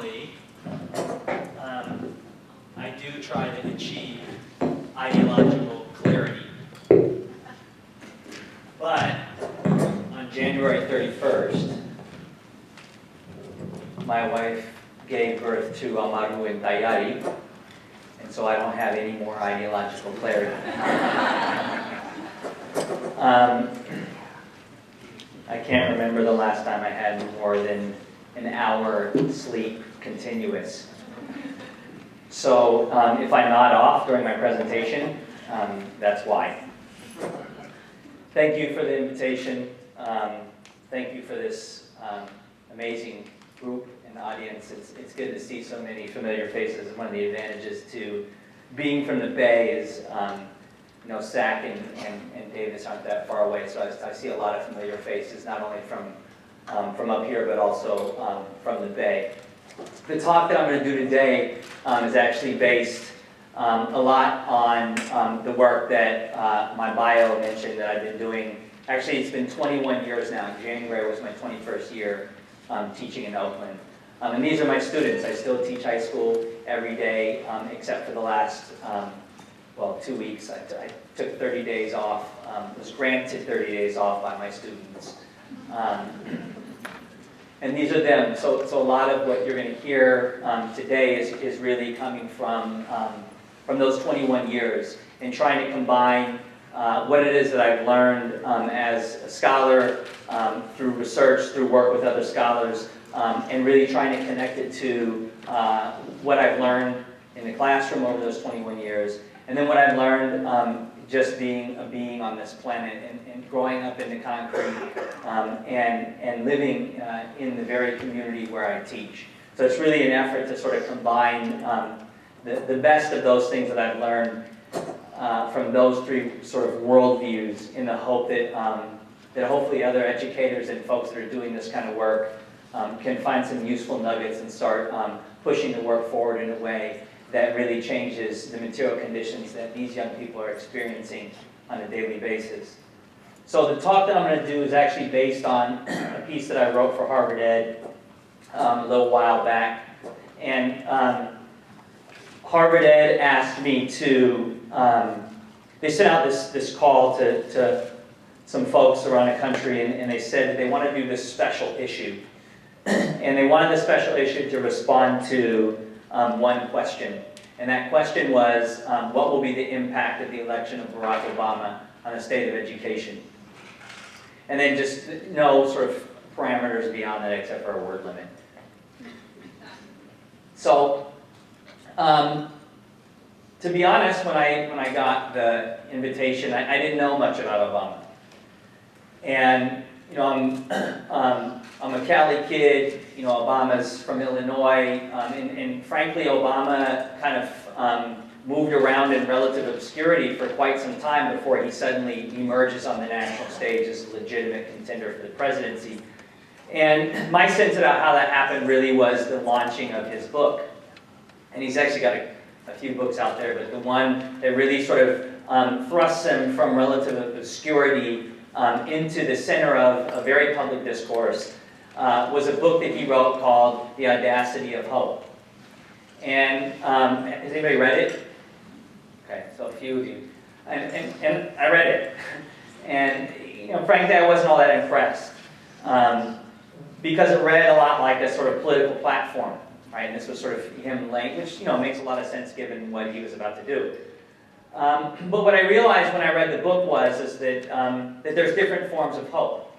normally, I do try to achieve ideological clarity. But on January 31st, my wife gave birth to Amaru and Tayari, and so I don't have any more ideological clarity. I can't remember the last time I had more than an hour sleep continuous. So if I nod off during my presentation, that's why. Thank you for the invitation. Thank you for this amazing group and audience. It's good to see so many familiar faces. One of the advantages to being from the Bay is, you know, Sac and Davis aren't that far away, so I see a lot of familiar faces, not only from up here, but also from the Bay. The talk that I'm going to do today is actually based a lot on the work that my bio mentioned that I've been doing. Actually, it's been 21 years now. January was my 21st year teaching in Oakland. And these are my students. I still teach high school every day, except for the last, well, 2 weeks. I took 30 days off, was granted 30 days off by my students. And these are them. So a lot of what you're going to hear today is really coming from those 21 years and trying to combine what it is that I've learned as a scholar through research, through work with other scholars, and really trying to connect it to what I've learned in the classroom over those 21 years, and then what I've learned just being a being on this planet and growing up in the concrete and living in the very community where I teach. So it's really an effort to sort of combine the best of those things that I've learned from those three sort of worldviews in the hope that, that hopefully other educators and folks that are doing this kind of work can find some useful nuggets and start pushing the work forward in a way that really changes the material conditions that these young people are experiencing on a daily basis. So the talk that I'm going to do is actually based on a piece that I wrote for Harvard Ed a little while back. And Harvard Ed asked me to, they sent out this call to some folks around the country, and they said that they want to do this special issue. And they wanted the special issue to respond to one question. And that question was, what will be the impact of the election of Barack Obama on the state of education? And then just no sort of parameters beyond that except for a word limit. So, to be honest, when I got the invitation, I didn't know much about Obama. And you know, I'm a Cali kid. You know, Obama's from Illinois, and frankly, Obama kind of moved around in relative obscurity for quite some time before he suddenly emerges on the national stage as a legitimate contender for the presidency. And my sense about how that happened really was the launching of his book. And he's actually got a few books out there, but the one that really sort of thrusts him from relative obscurity into the center of a very public discourse was a book that he wrote called The Audacity of Hope. And has anybody read it? Okay, so a few of you. And I read it. And you know, frankly, I wasn't all that impressed. Because it read a lot like a sort of political platform, right? And this was sort of him laying, which you know makes a lot of sense given what he was about to do. But what I realized when I read the book is that there's different forms of hope.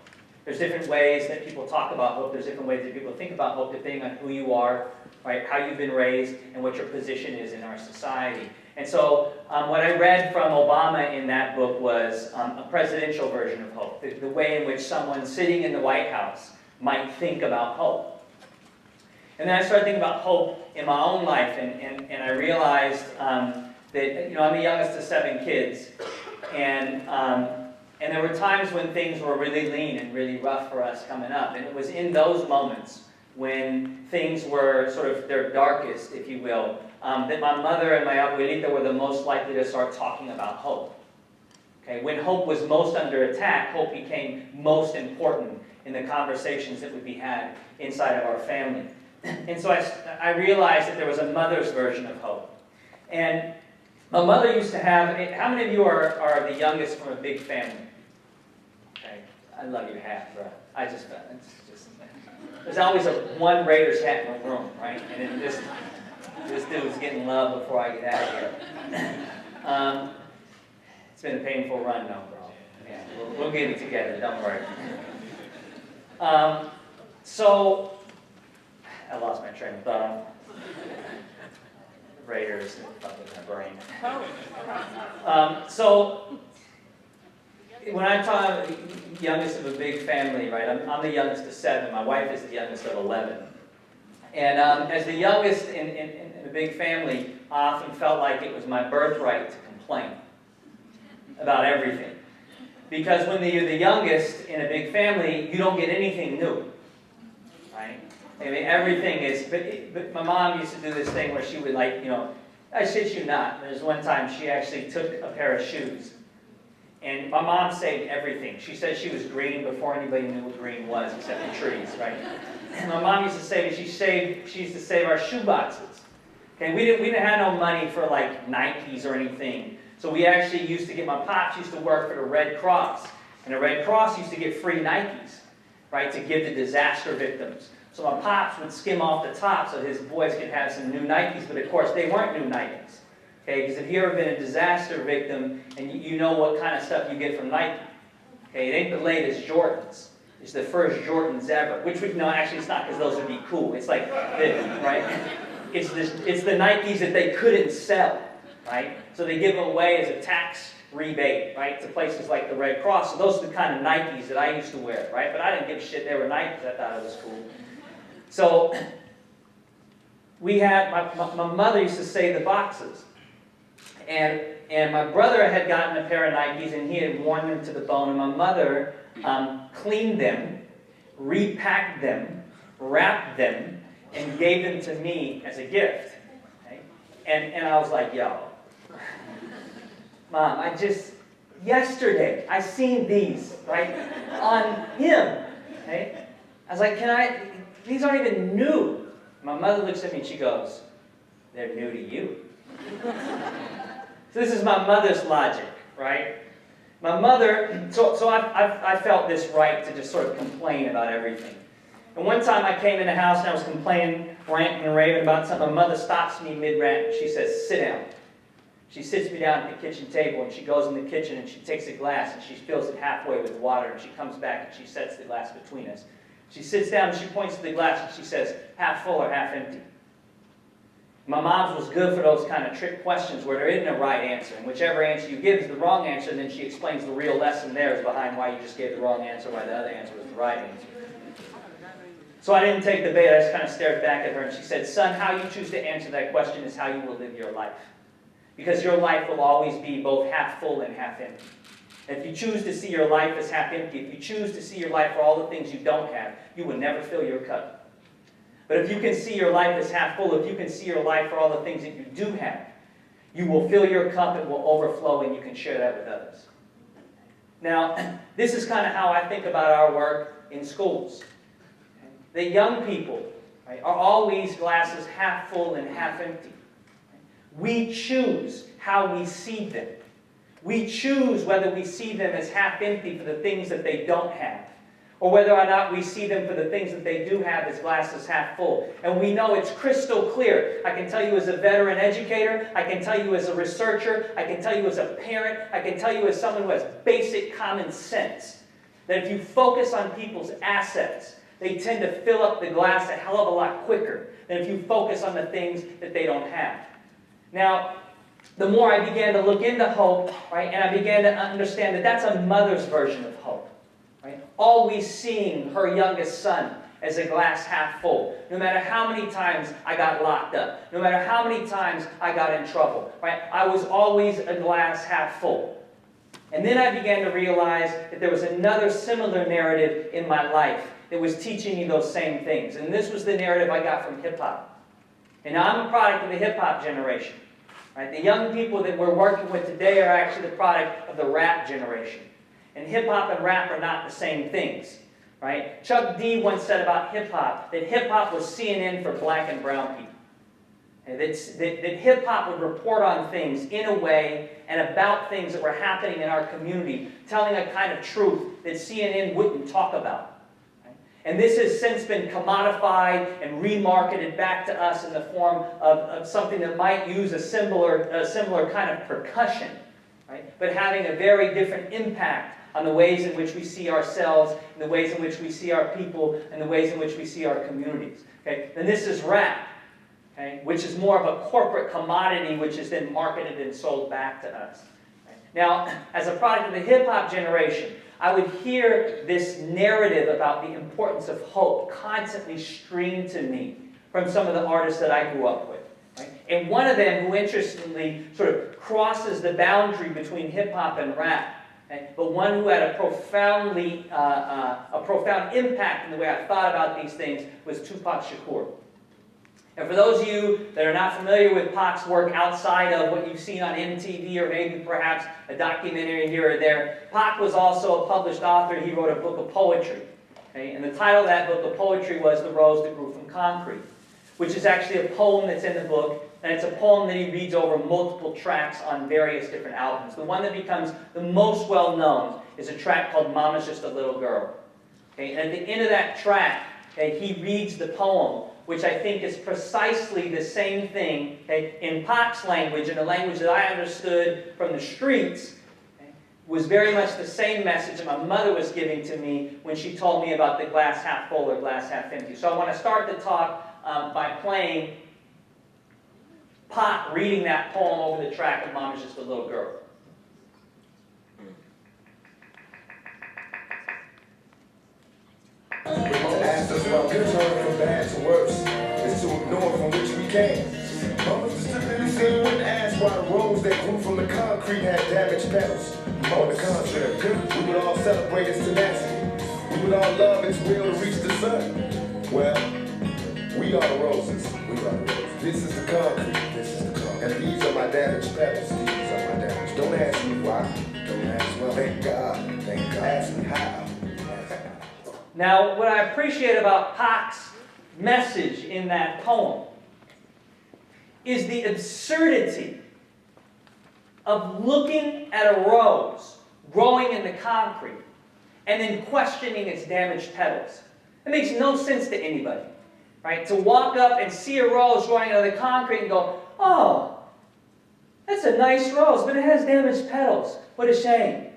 There's different ways that people talk about hope. There's different ways that people think about hope depending on who you are, right? How you've been raised, and what your position is in our society. And so what I read from Obama in that book was a presidential version of hope, the way in which someone sitting in the White House might think about hope. And then I started thinking about hope in my own life, and I realized that, you know, I'm the youngest of 7 kids, and there were times when things were really lean and really rough for us coming up, and it was in those moments when things were sort of their darkest, if you will, that my mother and my abuelita were the most likely to start talking about hope. Okay, when hope was most under attack, hope became most important in the conversations that would be had inside of our family. And so I realized that there was a mother's version of hope. And my mother used to have, how many of you are the youngest from a big family? Okay, I love your hat, bro. It's just, there's always one Raiders hat in the room, right? And then this dude's getting love before I get out of here. It's been a painful run though, bro. Yeah, we'll get it together, don't worry. So, I lost my train of thought. Raiders, fuck with my brain. So, when I talk youngest of a big family, right, I'm the youngest of 7. My wife is the youngest of 11. And as the youngest in a big family, I often felt like it was my birthright to complain about everything. Because when you're the youngest in a big family, you don't get anything new, right? I mean, everything is, but my mom used to do this thing where she would like, you know, I shit you not, there's one time she actually took a pair of shoes. And my mom saved everything. She said she was green before anybody knew what green was, except the trees, right? And my mom used to say that she used to save our shoe boxes. Okay, we didn't have no money for like Nikes or anything. So we actually used to get, my pops used to work for the Red Cross. And the Red Cross used to get free Nikes, right, to give to disaster victims. So my pops would skim off the top so his boys could have some new Nikes, but of course they weren't new Nikes. Okay, because if you've ever been a disaster victim and you know what kind of stuff you get from Nike, okay, it ain't the latest Jordans. It's the first Jordans ever. Which would, no, actually it's not, because those would be cool. It's like this, right? It's the Nikes that they couldn't sell, right? So they give them away as a tax rebate, right, to places like the Red Cross. So those are the kind of Nikes that I used to wear, right? But I didn't give a shit they were Nikes. I thought it was cool. So we had, my mother used to save the boxes. And my brother had gotten a pair of Nikes and he had worn them to the bone. And my mother cleaned them, repacked them, wrapped them, and gave them to me as a gift. Okay? And I was like, yo, Mom, yesterday, I seen these, right, on him. Okay? I was like, these aren't even new. My mother looks at me and she goes, they're new to you. So this is my mother's logic, right? My mother, so I felt this right to just sort of complain about everything. And one time I came in the house and I was complaining, ranting and raving about something. My mother stops me mid-rant and she says, sit down. She sits me down at the kitchen table and she goes in the kitchen and she takes a glass and she fills it halfway with water and she comes back and she sets the glass between us. She sits down and she points to the glass and she says, half full or half empty? My mom's was good for those kind of trick questions where there isn't a right answer. And whichever answer you give is the wrong answer, and then she explains the real lesson there is behind why you just gave the wrong answer, why the other answer was the right answer. So I didn't take the bait, I just kind of stared back at her and she said, son, how you choose to answer that question is how you will live your life. Because your life will always be both half full and half empty. If you choose to see your life as half empty, if you choose to see your life for all the things you don't have, you will never fill your cup. But if you can see your life as half full, if you can see your life for all the things that you do have, you will fill your cup, it will overflow, and you can share that with others. Now, this is kind of how I think about our work in schools. The young people, right, are always glasses half full and half empty. We choose how we see them. We choose whether we see them as half empty for the things that they don't have, or whether or not we see them for the things that they do have as glasses half full. And we know it's crystal clear. I can tell you as a veteran educator, I can tell you as a researcher, I can tell you as a parent, I can tell you as someone who has basic common sense, that if you focus on people's assets, they tend to fill up the glass a hell of a lot quicker than if you focus on the things that they don't have. Now, the more I began to look into hope, right, and I began to understand that that's a mother's version of hope. Right? Always seeing her youngest son as a glass half full. No matter how many times I got locked up, no matter how many times I got in trouble, right? I was always a glass half full. And then I began to realize that there was another similar narrative in my life that was teaching me those same things. And this was the narrative I got from hip-hop. And now I'm a product of the hip-hop generation. Right? The young people that we're working with today are actually the product of the rap generation. And hip-hop and rap are not the same things. right? Chuck D once said about hip-hop that hip-hop was CNN for black and brown people. And that hip-hop would report on things in a way and about things that were happening in our community, telling a kind of truth that CNN wouldn't talk about. Right? And this has since been commodified and remarketed back to us in the form of something that might use a similar kind of percussion, right? But having a very different impact on the ways in which we see ourselves, and the ways in which we see our people, and the ways in which we see our communities. Okay? Then this is rap. Okay, which is more of a corporate commodity which is then marketed and sold back to us. Right? Now, as a product of the hip-hop generation, I would hear this narrative about the importance of hope constantly stream to me from some of the artists that I grew up with. Right? And one of them who interestingly sort of crosses the boundary between hip-hop and rap, okay, but one who had a profound impact in the way I thought about these things was Tupac Shakur. And for those of you that are not familiar with Pac's work outside of what you've seen on MTV or maybe perhaps a documentary here or there, Pac was also a published author. He wrote a book of poetry. Okay? And the title of that book of poetry was The Rose That Grew from Concrete, which is actually a poem that's in the book, and it's a poem that he reads over multiple tracks on various different albums. The one that becomes the most well-known is a track called Mama's Just a Little Girl. Okay? And at the end of that track, okay, he reads the poem, which I think is precisely the same thing, okay, in Pac's language, and the language that I understood from the streets, okay, was very much the same message that my mother was giving to me when she told me about the glass half full or glass half empty. So I want to start the talk by playing Pac reading that poem over the track of Mama's Just a Little Girl. Asked us about good turning from bad to worse. It's to ignore from which we came. Mama specifically said you wouldn't ask why the rose that grew from the concrete had damaged petals. On the contrary, we would all celebrate its tenacity. We would all love its will to reach the sun. Well, we are the roses. We are the roses. This is the concrete. This is the concrete. And these are my damaged petals. These are my damaged. Don't ask me why. Don't ask well. Thank God. Thank God. Ask me how. Now, what I appreciate about Pac's message in that poem is the absurdity of looking at a rose growing in the concrete and then questioning its damaged petals. It makes no sense to anybody, right? To walk up and see a rose growing out of the concrete and go, oh, that's a nice rose, but it has damaged petals. What a shame.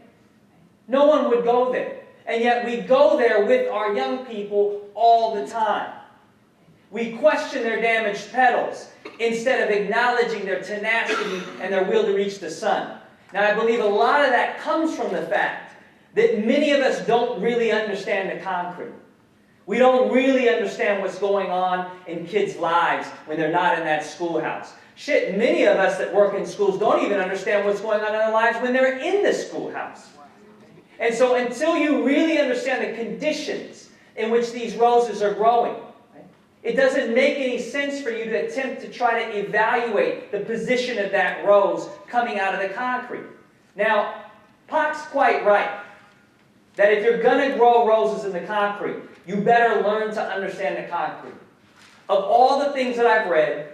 No one would go there. And yet we go there with our young people all the time. We question their damaged petals instead of acknowledging their tenacity and their will to reach the sun. Now I believe a lot of that comes from the fact that many of us don't really understand the concrete. We don't really understand what's going on in kids' lives when they're not in that schoolhouse. Shit, many of us that work in schools don't even understand what's going on in their lives when they're in the schoolhouse. And so until you really understand the conditions in which these roses are growing, right, it doesn't make any sense for you to attempt to try to evaluate the position of that rose coming out of the concrete. Now, Pac's quite right that if you're going to grow roses in the concrete, you better learn to understand the concrete. Of all the things that I've read,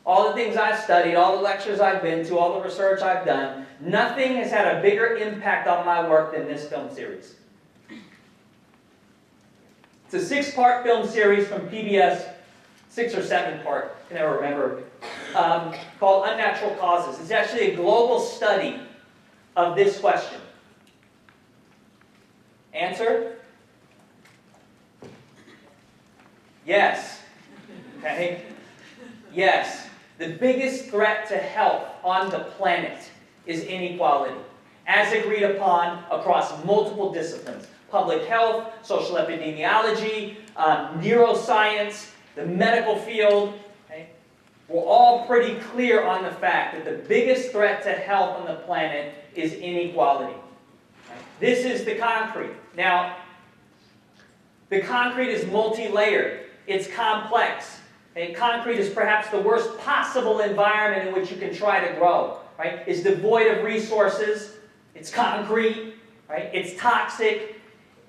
all the things I've studied, all the lectures I've been to, all the research I've done, nothing has had a bigger impact on my work than this film series. It's a 6-part film series from PBS, 6 or 7-part, I can never remember, called Unnatural Causes. It's actually a global study of this question. Answer? Yes. Okay? Yes. The biggest threat to health on the planet is inequality, as agreed upon across multiple disciplines. Public health, social epidemiology, neuroscience, the medical field. Okay? We're all pretty clear on the fact that the biggest threat to health on the planet is inequality. Okay? This is the concrete. Now, the concrete is multi-layered. It's complex. Okay? Concrete is perhaps the worst possible environment in which you can try to grow. Right? It's devoid of resources. It's concrete. Right? It's toxic.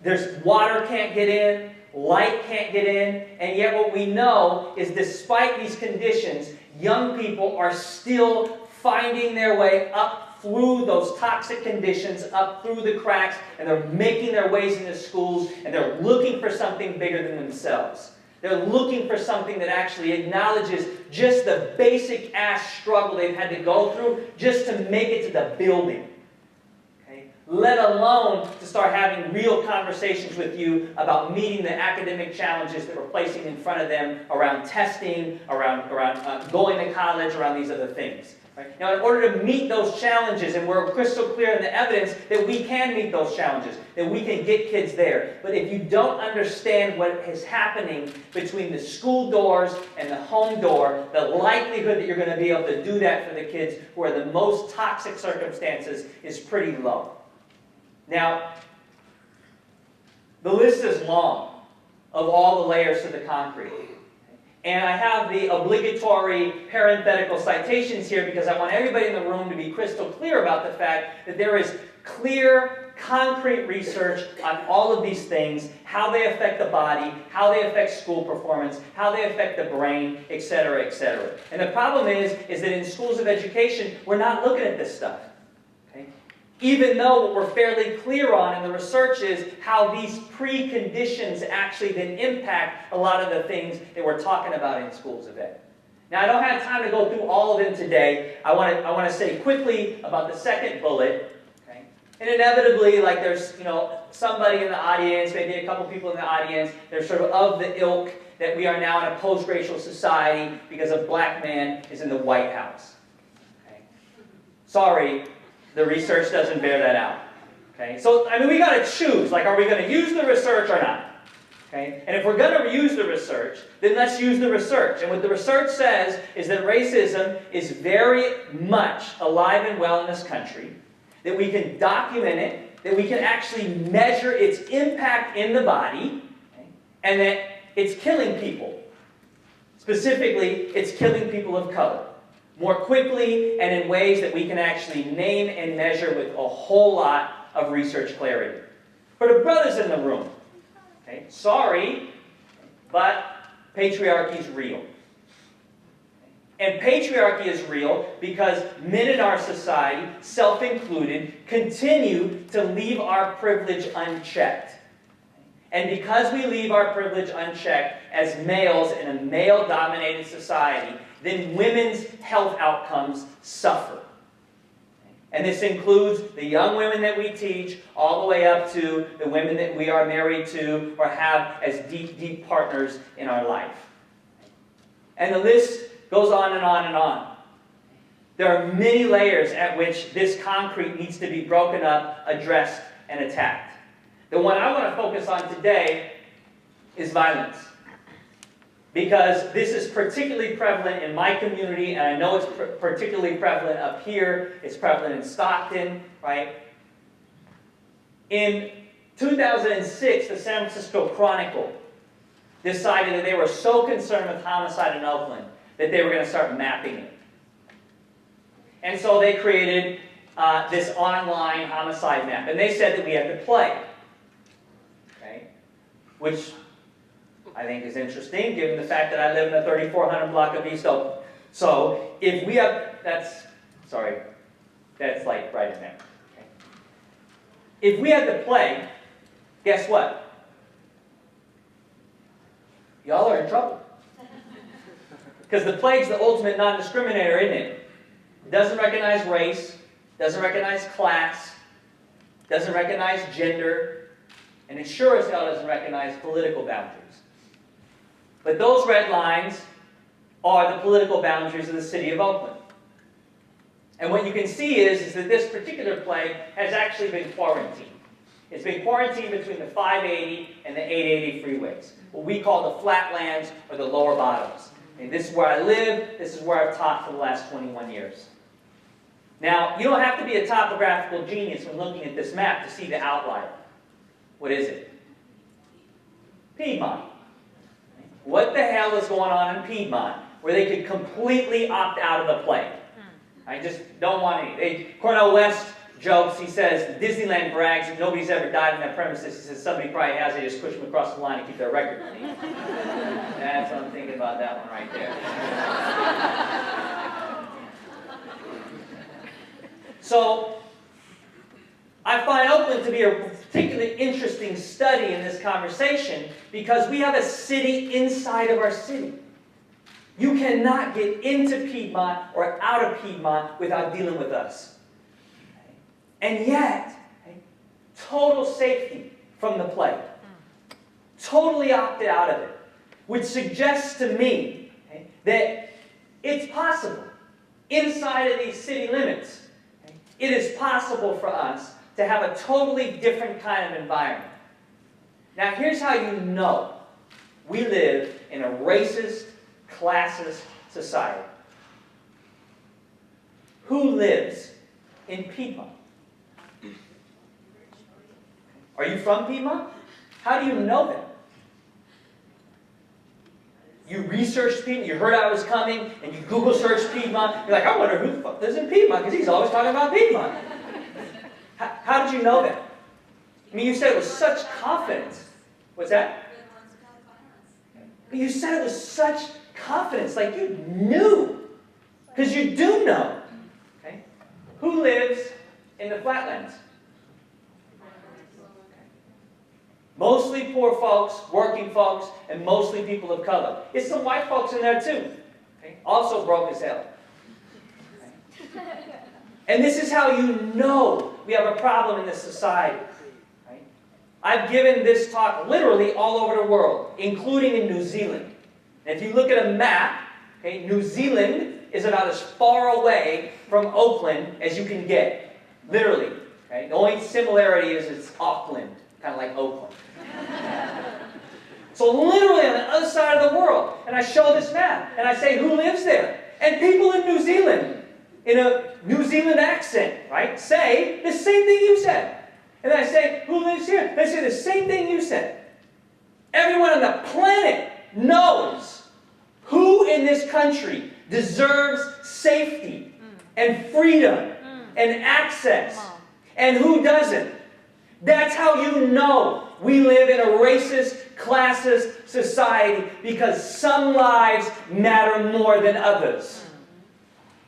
There's water can't get in, light can't get in, and yet what we know is despite these conditions, young people are still finding their way up through those toxic conditions, up through the cracks, and they're making their ways into schools, and they're looking for something bigger than themselves. They're looking for something that actually acknowledges just the basic ass struggle they've had to go through just to make it to the building. Okay? Let alone to start having real conversations with you about meeting the academic challenges that we're placing in front of them around testing, around going to college, around these other things. Right? Now, in order to meet those challenges, and we're crystal clear in the evidence that we can meet those challenges, that we can get kids there. But if you don't understand what is happening between the school doors and the home door, the likelihood that you're going to be able to do that for the kids who are the most toxic circumstances is pretty low. Now, the list is long of all the layers to the concrete. And I have the obligatory parenthetical citations here because I want everybody in the room to be crystal clear about the fact that there is clear, concrete research on all of these things, how they affect the body, how they affect school performance, how they affect the brain, etc., etc. And the problem is that in schools of education, we're not looking at this stuff. Okay? Even though what we're fairly clear on in the research is how these preconditions actually then impact a lot of the things that we're talking about in schools of ed. Now, I don't have time to go through all of them today. I want to say quickly about the second bullet. Okay? And inevitably, like there's somebody in the audience, maybe a couple people in the audience, they're sort of the ilk that we are now in a post-racial society because a black man is in the White House. Okay? Sorry. The research doesn't bear that out. Okay? So, I mean, we got to choose. Like, are we going to use the research or not? Okay? And if we're going to use the research, then let's use the research. And what the research says is that racism is very much alive and well in this country, that we can document it, that we can actually measure its impact in the body, okay? And that it's killing people. Specifically, it's killing people of color. More quickly and in ways that we can actually name and measure with a whole lot of research clarity. For the brothers in the room, okay, sorry, but patriarchy is real. And patriarchy is real because men in our society, self-included, continue to leave our privilege unchecked. And because we leave our privilege unchecked as males in a male-dominated society, then women's health outcomes suffer. And this includes the young women that we teach, all the way up to the women that we are married to or have as deep, deep partners in our life. And the list goes on and on and on. There are many layers at which this concrete needs to be broken up, addressed, and attacked. The one I want to focus on today is violence. Because this is particularly prevalent in my community, and I know it's particularly prevalent up here. It's prevalent in Stockton, right? In 2006, the San Francisco Chronicle decided that they were so concerned with homicide in Oakland that they were going to start mapping it. And so they created this online homicide map. And they said that we had to play. Okay? Which I think is interesting, given the fact that I live in the 3400 block of East Oakland. So, if we have, that's like right in there. Okay. If we had the plague, guess what? Y'all are in trouble. Because the plague's the ultimate non-discriminator, isn't it? It doesn't recognize race, doesn't recognize class, doesn't recognize gender, and it sure as hell doesn't recognize political boundaries. But those red lines are the political boundaries of the city of Oakland. And what you can see is that this particular plague has actually been quarantined. It's been quarantined between the 580 and the 880 freeways, what we call the flatlands or the lower bottoms. And this is where I live, this is where I've taught for the last 21 years. Now, you don't have to be a topographical genius when looking at this map to see the outlier. What is it? Piedmont. What the hell is going on in Piedmont where they could completely opt out of the plague? I just don't want any. Cornell West jokes. He says, Disneyland brags that nobody's ever died in that premises. He says, somebody probably has. They just push them across the line to keep their record clean. That's what I'm thinking about that one right there. So, I find Oakland to be a particularly interesting study in this conversation because we have a city inside of our city. You cannot get into Piedmont or out of Piedmont without dealing with us. And yet, total safety from the plague. Totally opted out of it. Which suggests to me that it's possible, inside of these city limits, it is possible for us to have a totally different kind of environment. Now, here's how you know we live in a racist, classist society. Who lives in Piedmont? Are you from Piedmont? How do you know that? You researched Piedmont, you heard I was coming, and you Google searched Piedmont. You're like, I wonder who the fuck lives in Piedmont, because he's always talking about Piedmont. How did you know that? I mean, you said it with such confidence. What's that? But you said it with such confidence, like you knew. Because you do know. Okay? Who lives in the Flatlands? Mostly poor folks, working folks, and mostly people of color. It's some white folks in there too. Okay? Also broke as hell. Okay? And this is how you know we have a problem in this society. Right? I've given this talk literally all over the world, including in New Zealand. And if you look at a map, okay, New Zealand is about as far away from Oakland as you can get. Literally. Okay? The only similarity is it's Auckland, kind of like Oakland. So literally on the other side of the world. And I show this map, and I say, who lives there? And people in New Zealand, in a New Zealand accent, right, say the same thing you said. And then I say, who lives here? They say the same thing you said. Everyone on the planet knows who in this country deserves safety and freedom and access, and who doesn't. That's how you know we live in a racist, classist society, because some lives matter more than others.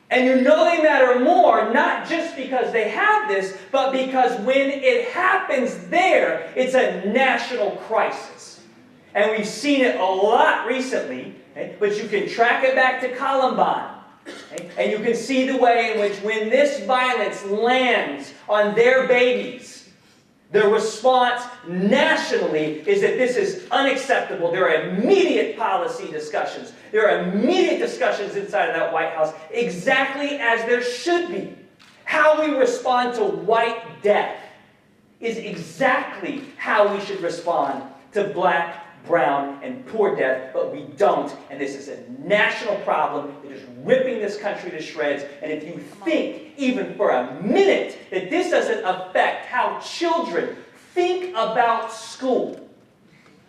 And you know they matter more, not just because they have this, but because when it happens there, it's a national crisis. And we've seen it a lot recently, but you can track it back to Columbine. And you can see the way in which when this violence lands on their babies, the response nationally is that this is unacceptable. There are immediate policy discussions. There are immediate discussions inside of that White House, exactly as there should be. How we respond to white death is exactly how we should respond to black, brown, and poor death, but we don't. And this is a national problem that is ripping this country to shreds. And if you think, even for a minute, that this doesn't affect how children think about school,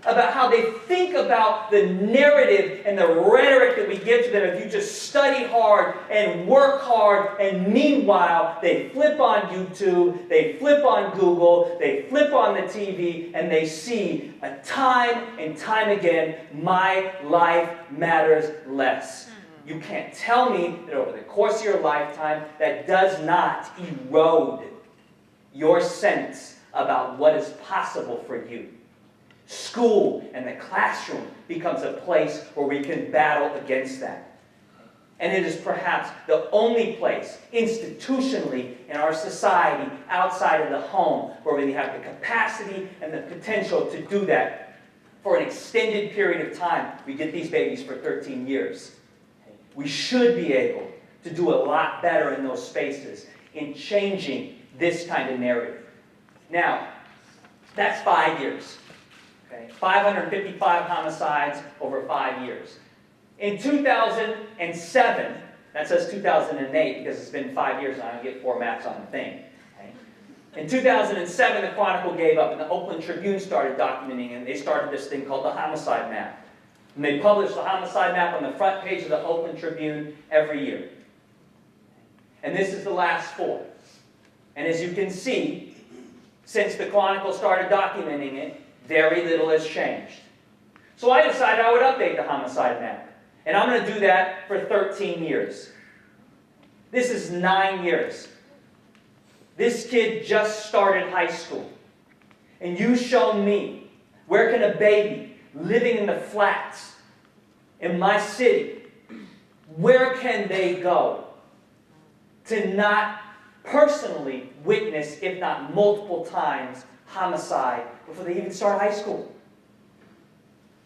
about how they think about the narrative and the rhetoric that we give to them, if you just study hard and work hard, and meanwhile they flip on YouTube, they flip on Google, they flip on the TV, and they see time and time again, my life matters less. You can't tell me that over the course of your lifetime that does not erode your sense about what is possible for you. School and the classroom becomes a place where we can battle against that. And it is perhaps the only place institutionally in our society outside of the home where we have the capacity and the potential to do that for an extended period of time. We get these babies for 13 years. We should be able to do a lot better in those spaces in changing this kind of narrative. Now, that's 5 years. Okay? 555 homicides over 5 years. In 2007, that says 2008 because it's been 5 years and I don't get 4 maps on the thing. Okay? In 2007, the Chronicle gave up and the Oakland Tribune started documenting, and they started this thing called the Homicide Map. And they published the Homicide Map on the front page of the Oakland Tribune every year. And this is the last 4. And as you can see, since the Chronicle started documenting it, very little has changed. So I decided I would update the homicide map. And I'm going to do that for 13 years. This is 9 years. This kid just started high school. And you show me, where can a baby living in the flats in my city, where can they go to not personally witness, if not multiple times, homicide before they even start high school?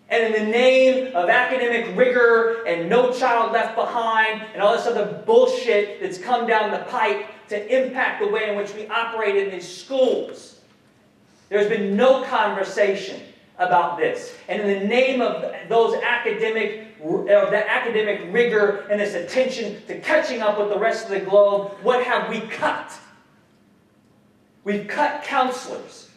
And in the name of academic rigor and no child left behind and all this other bullshit that's come down the pipe to impact the way in which we operate in these schools, there's been no conversation about this. And in the name of the academic rigor and this attention to catching up with the rest of the globe, what have we cut? We've cut counselors.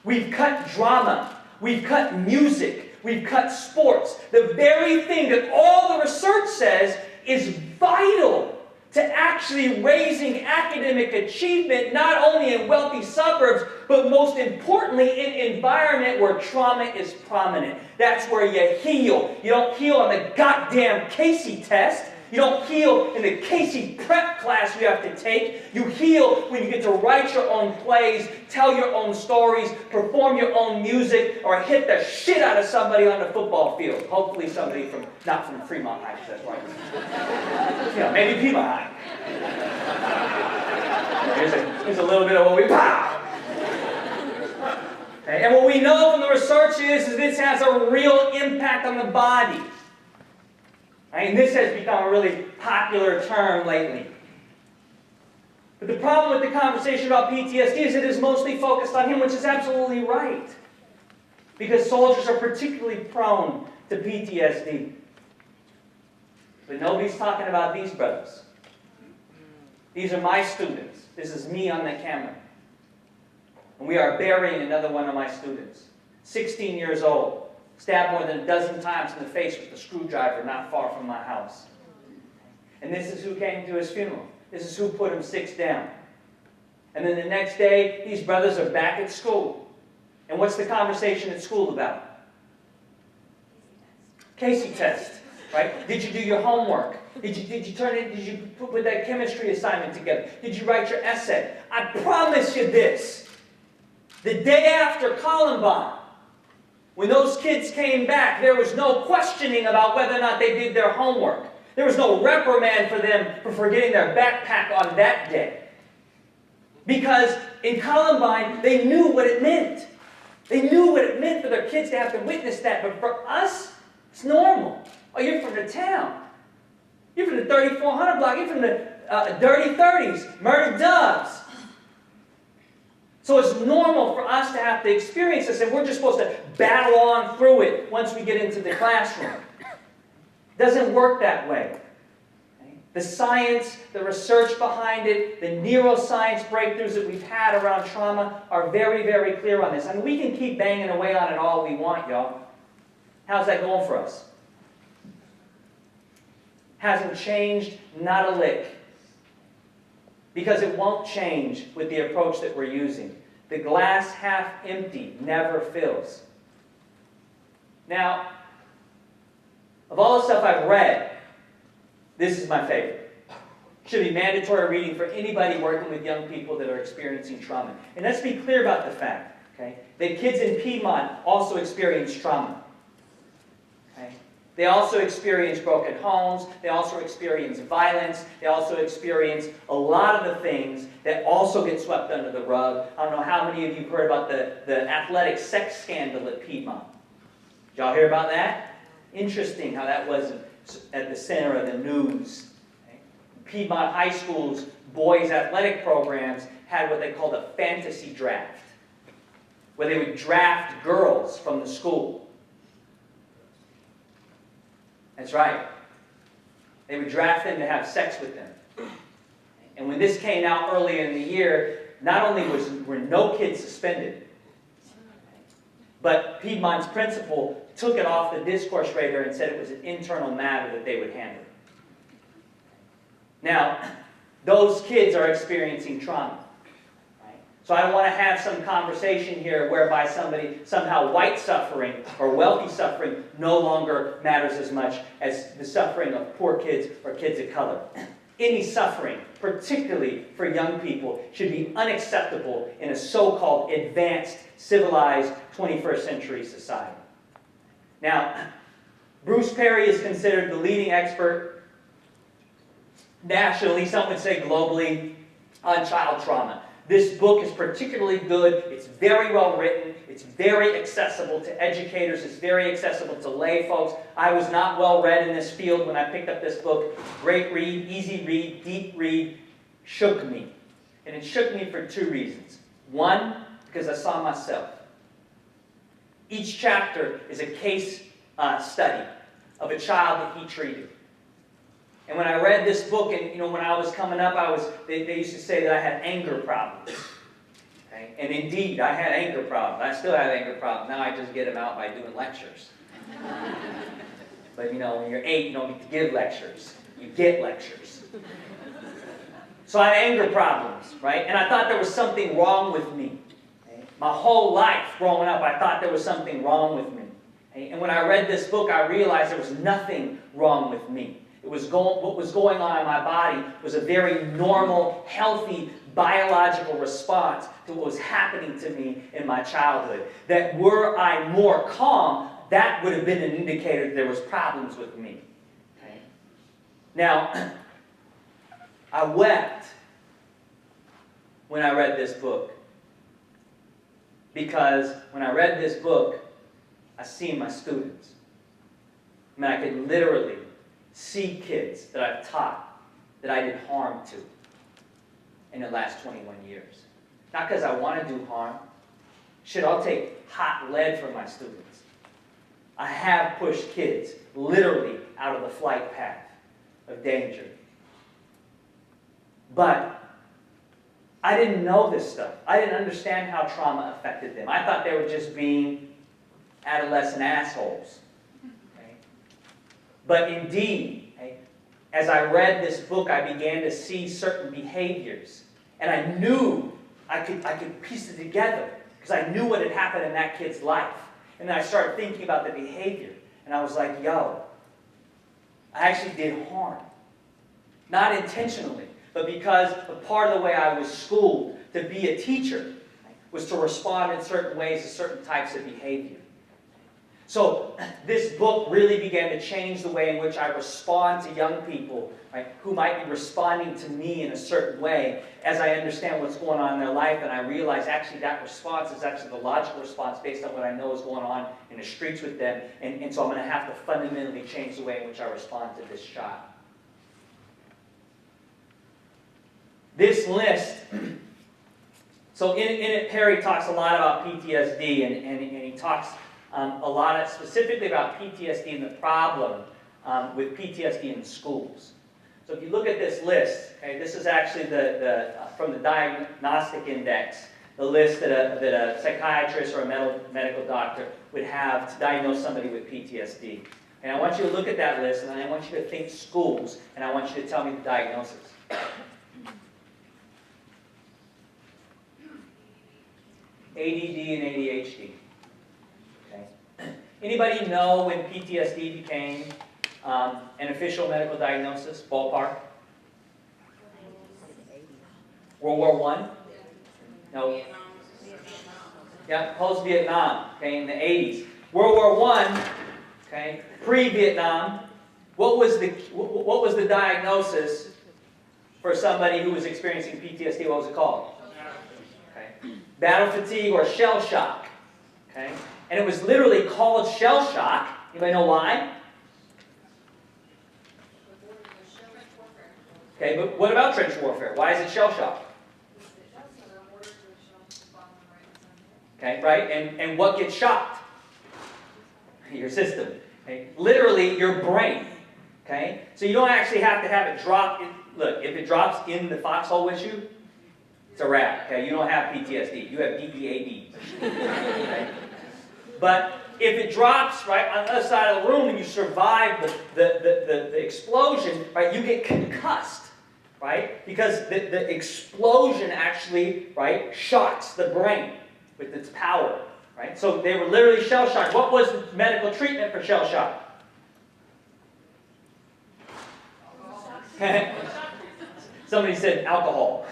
We've cut drama. We've cut music. We've cut sports. The very thing that all the research says is vital to actually raising academic achievement, not only in wealthy suburbs, but most importantly in an environment where trauma is prominent. That's where you heal. You don't heal on the goddamn Casey test. You don't heal in the Casey prep class you have to take. You heal when you get to write your own plays, tell your own stories, perform your own music, or hit the shit out of somebody on the football field. Hopefully somebody from, not from Fremont High, that's right. You know, maybe Piedmont High. Here's a little bit of what we pow. Okay, and what we know from the research is this has a real impact on the body. And this has become a really popular term lately. But the problem with the conversation about PTSD is it is mostly focused on him, which is absolutely right. Because soldiers are particularly prone to PTSD. But nobody's talking about these brothers. These are my students. This is me on the camera. And we are burying another one of my students. 16 years old. Stabbed more than a dozen times in the face with a screwdriver not far from my house. And this is who came to his funeral. This is who put him 6 down. And then the next day, these brothers are back at school. And what's the conversation at school about? Casey test, right? Did you do your homework? Did you put that chemistry assignment together? Did you write your essay? I promise you this. The day after Columbine, when those kids came back, there was no questioning about whether or not they did their homework. There was no reprimand for them for forgetting their backpack on that day. Because in Columbine, they knew what it meant. They knew what it meant for their kids to have to witness that. But for us, it's normal. Oh, you're from the town. You're from the 3400 block. You're from the Dirty 30s, Murder Doves. So it's normal for us to have to experience this, and we're just supposed to battle on through it once we get into the classroom. It doesn't work that way. Okay? The science, the research behind it, the neuroscience breakthroughs that we've had around trauma are very, very clear on this. I mean, we can keep banging away on it all we want, y'all. How's that going for us? Hasn't changed, not a lick. Because it won't change with the approach that we're using. The glass half empty never fills. Now, of all the stuff I've read, this is my favorite. Should be mandatory reading for anybody working with young people that are experiencing trauma. And let's be clear about the fact, okay, that kids in Piedmont also experience trauma. They also experience broken homes. They also experience violence. They also experience a lot of the things that also get swept under the rug. I don't know how many of you heard about the athletic sex scandal at Piedmont. Did y'all hear about that? Interesting how that was at the center of the news. Okay. Piedmont High School's boys' athletic programs had what they called a fantasy draft, where they would draft girls from the school. That's right. They would draft them to have sex with them. And when this came out earlier in the year, not only were no kids suspended, but Piedmont's principal took it off the discourse radar and said it was an internal matter that they would handle. Now, those kids are experiencing trauma. So I don't want to have some conversation here whereby somehow white suffering or wealthy suffering no longer matters as much as the suffering of poor kids or kids of color. Any suffering, particularly for young people, should be unacceptable in a so-called advanced, civilized 21st century society. Now, Bruce Perry is considered the leading expert nationally, some would say globally, on child trauma. This book is particularly good. It's very well written. It's very accessible to educators. It's very accessible to lay folks. I was not well read in this field when I picked up this book. Great read, easy read, deep read, shook me. And it shook me for two reasons. One, because I saw myself. Each chapter is a case study of a child that he treated. And when I read this book, and when I was coming up, they used to say that I had anger problems. Okay? And indeed, I had anger problems. I still have anger problems. Now I just get them out by doing lectures. But when you're 8, you don't get to give lectures. You get lectures. So I had anger problems, right? And I thought there was something wrong with me. Okay? My whole life growing up, I thought there was something wrong with me. Okay? And when I read this book, I realized there was nothing wrong with me. What was going on in my body was a very normal, healthy, biological response to what was happening to me in my childhood. That were I more calm, that would have been an indicator that there was problems with me. Okay? Now, I wept when I read this book. Because when I read this book, I seen my students. I mean, I could literally see kids that I've taught that I did harm to in the last 21 years. Not because I want to do harm. Shit, I'll take hot lead from my students. I have pushed kids literally out of the flight path of danger. But I didn't know this stuff. I didn't understand how trauma affected them. I thought they were just being adolescent assholes. But indeed, as I read this book, I began to see certain behaviors. And I knew I could piece it together because I knew what had happened in that kid's life. And then I started thinking about the behavior. And I was like, yo, I actually did harm. Not intentionally, but because a part of the way I was schooled to be a teacher was to respond in certain ways to certain types of behavior. So this book really began to change the way in which I respond to young people, right, who might be responding to me in a certain way as I understand what's going on in their life, and I realize actually that response is actually the logical response based on what I know is going on in the streets with them, and so I'm going to have to fundamentally change the way in which I respond to this child. This list, so in it Perry talks a lot about PTSD, and he talks a lot specifically about PTSD and the problem with PTSD in schools. So if you look at this list, okay, this is actually from the Diagnostic Index, the list that a psychiatrist or a medical doctor would have to diagnose somebody with PTSD. And I want you to look at that list, and I want you to think schools, and I want you to tell me the diagnosis. ADD and ADHD. Anybody know when PTSD became an official medical diagnosis? Ballpark? World War I? No. Yeah, post-Vietnam, okay, in the 80s. World War I, okay, pre-Vietnam, what was the diagnosis for somebody who was experiencing PTSD? What was it called? Okay. Battle fatigue or shell shock. Okay. And it was literally called shell shock. Anybody know why? Okay, but what about trench warfare? Why is it shell shock? Okay, right? And what gets shocked? Your system. Okay? Literally, your brain. Okay? So you don't actually have to have it drop. Look, if it drops in the foxhole with you, it's a wrap. Okay? You don't have PTSD. You have DEAD. Okay? But if it drops right on the other side of the room and you survive the explosion, right, you get concussed. right? Because the explosion actually, right, shocks the brain with its power, right? So they were literally shell shocked. What was the medical treatment for shell shock? Somebody said alcohol.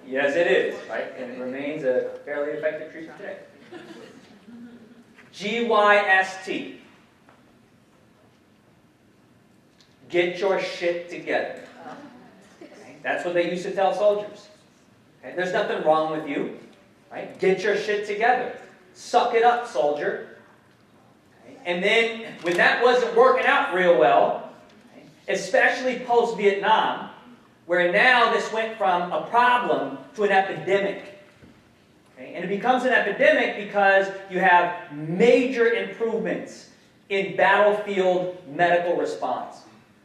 Yes, it is, right? And it remains a fairly effective treatment today. GYST. Get your shit together. Okay? That's what they used to tell soldiers. Okay? There's nothing wrong with you. Right? Get your shit together. Suck it up, soldier. Okay? And then, when that wasn't working out real well, okay, especially post-Vietnam, where now this went from a problem to an epidemic. Okay? And it becomes an epidemic because you have major improvements in battlefield medical response.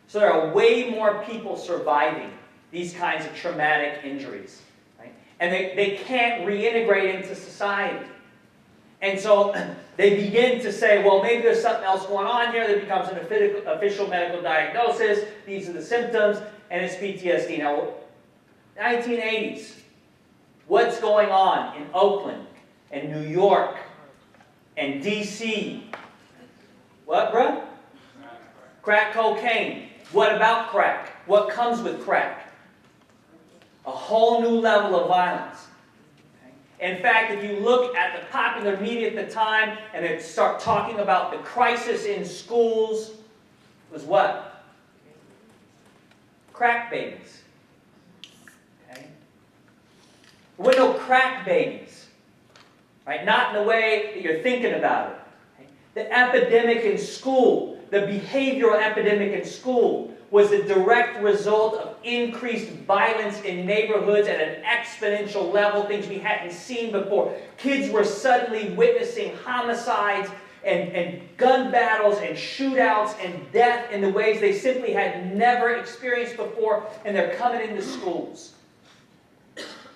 So there are way more people surviving these kinds of traumatic injuries. Right? And they can't reintegrate into society. And so they begin to say, well, maybe there's something else going on here. That becomes an official medical diagnosis. These are the symptoms, and it's PTSD. Now, 1980s, what's going on in Oakland and New York and D.C.? What, bruh? Crack cocaine. What about crack? What comes with crack? A whole new level of violence. Okay? In fact, if you look at the popular media at the time and they start talking about the crisis in schools, it was what? Crack babies. Okay? There were no crack babies. Right? Not in the way that you're thinking about it. Okay? The epidemic in school, the behavioral epidemic in school, was a direct result of increased violence in neighborhoods at an exponential level, things we hadn't seen before. Kids were suddenly witnessing homicides and gun battles and shootouts and death in the ways they simply had never experienced before, and they're coming into schools.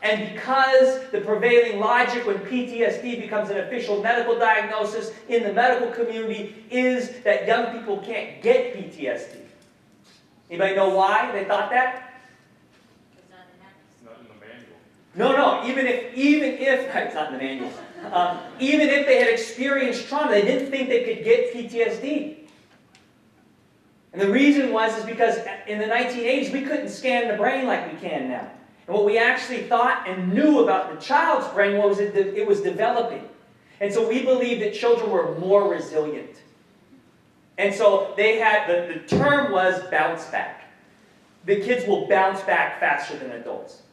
And because the prevailing logic when PTSD becomes an official medical diagnosis in the medical community is that young people can't get PTSD. Anybody know why they thought that? It's not in the manual. No, even if it's not in the manual. Even if they had experienced trauma, they didn't think they could get PTSD. And the reason is because in the 1980s, we couldn't scan the brain like we can now. And what we actually thought and knew about the child's brain was it was developing. And so we believed that children were more resilient. And so they had, the term was bounce back. The kids will bounce back faster than adults.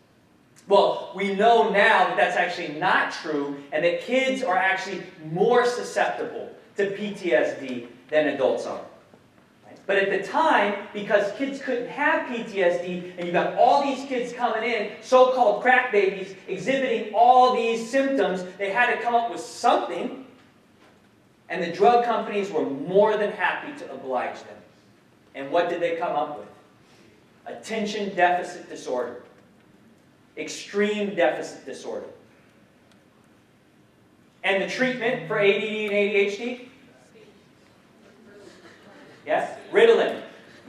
Well, we know now that that's actually not true, and that kids are actually more susceptible to PTSD than adults are. But at the time, because kids couldn't have PTSD, and you got all these kids coming in, so-called crack babies, exhibiting all these symptoms, they had to come up with something, and the drug companies were more than happy to oblige them. And what did they come up with? Attention deficit disorder. Extreme deficit disorder. And the treatment for ADD and ADHD? Yes? Ritalin.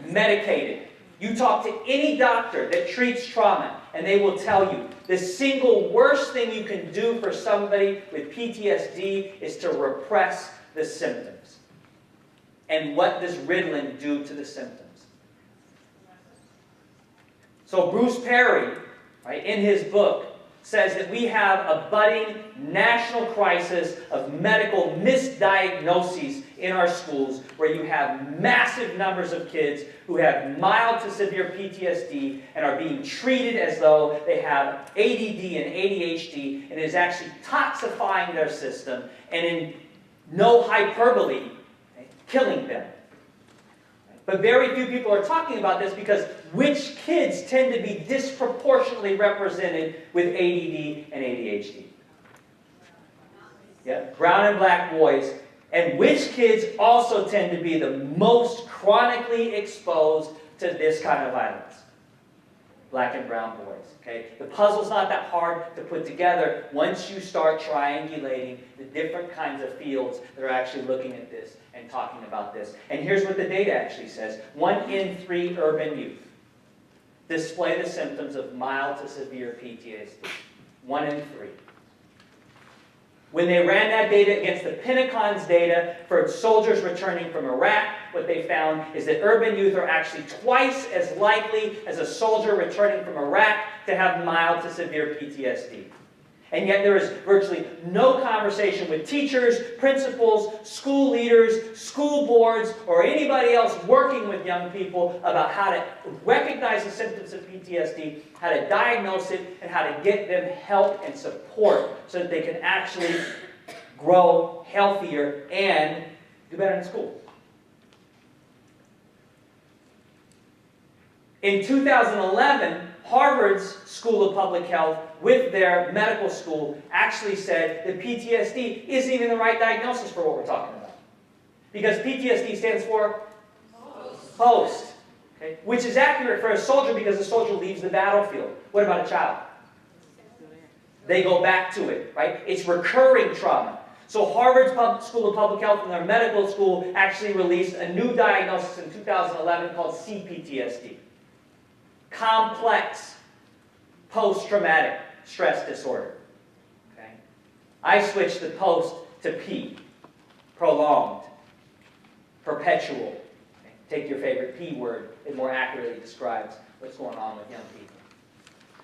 Medicated. You talk to any doctor that treats trauma, and they will tell you the single worst thing you can do for somebody with PTSD is to repress the symptoms. And what does Ritalin do to the symptoms? So Bruce Perry, right, in his book, says that we have a budding national crisis of medical misdiagnoses in our schools, where you have massive numbers of kids who have mild to severe PTSD and are being treated as though they have ADD and ADHD, and it is actually toxifying their system and, in no hyperbole, killing them. But very few people are talking about this, because which kids tend to be disproportionately represented with ADD and ADHD? Yeah, brown and black boys. And which kids also tend to be the most chronically exposed to this kind of violence? Black and brown boys. Okay? The puzzle's not that hard to put together once you start triangulating the different kinds of fields that are actually looking at this and talking about this. And here's what the data actually says. 1 in 3 urban youth display the symptoms of mild to severe PTSD. 1 in 3. When they ran that data against the Pentagon's data for soldiers returning from Iraq, what they found is that urban youth are actually twice as likely as a soldier returning from Iraq to have mild to severe PTSD. And yet there is virtually no conversation with teachers, principals, school leaders, school boards, or anybody else working with young people about how to recognize the symptoms of PTSD, how to diagnose it, and how to get them help and support so that they can actually grow healthier and do better in school. In 2011, Harvard's School of Public Health, with their medical school, actually said that PTSD isn't even the right diagnosis for what we're talking about. Because PTSD stands for post, okay? Which is accurate for a soldier because the soldier leaves the battlefield. What about a child? They go back to it, right? It's recurring trauma. So Harvard's School of Public Health and their medical school actually released a new diagnosis in 2011 called CPTSD. Complex post-traumatic stress disorder. Okay? I switched the post to P. Prolonged. Perpetual. Okay? Take your favorite P word. It more accurately describes what's going on with young people.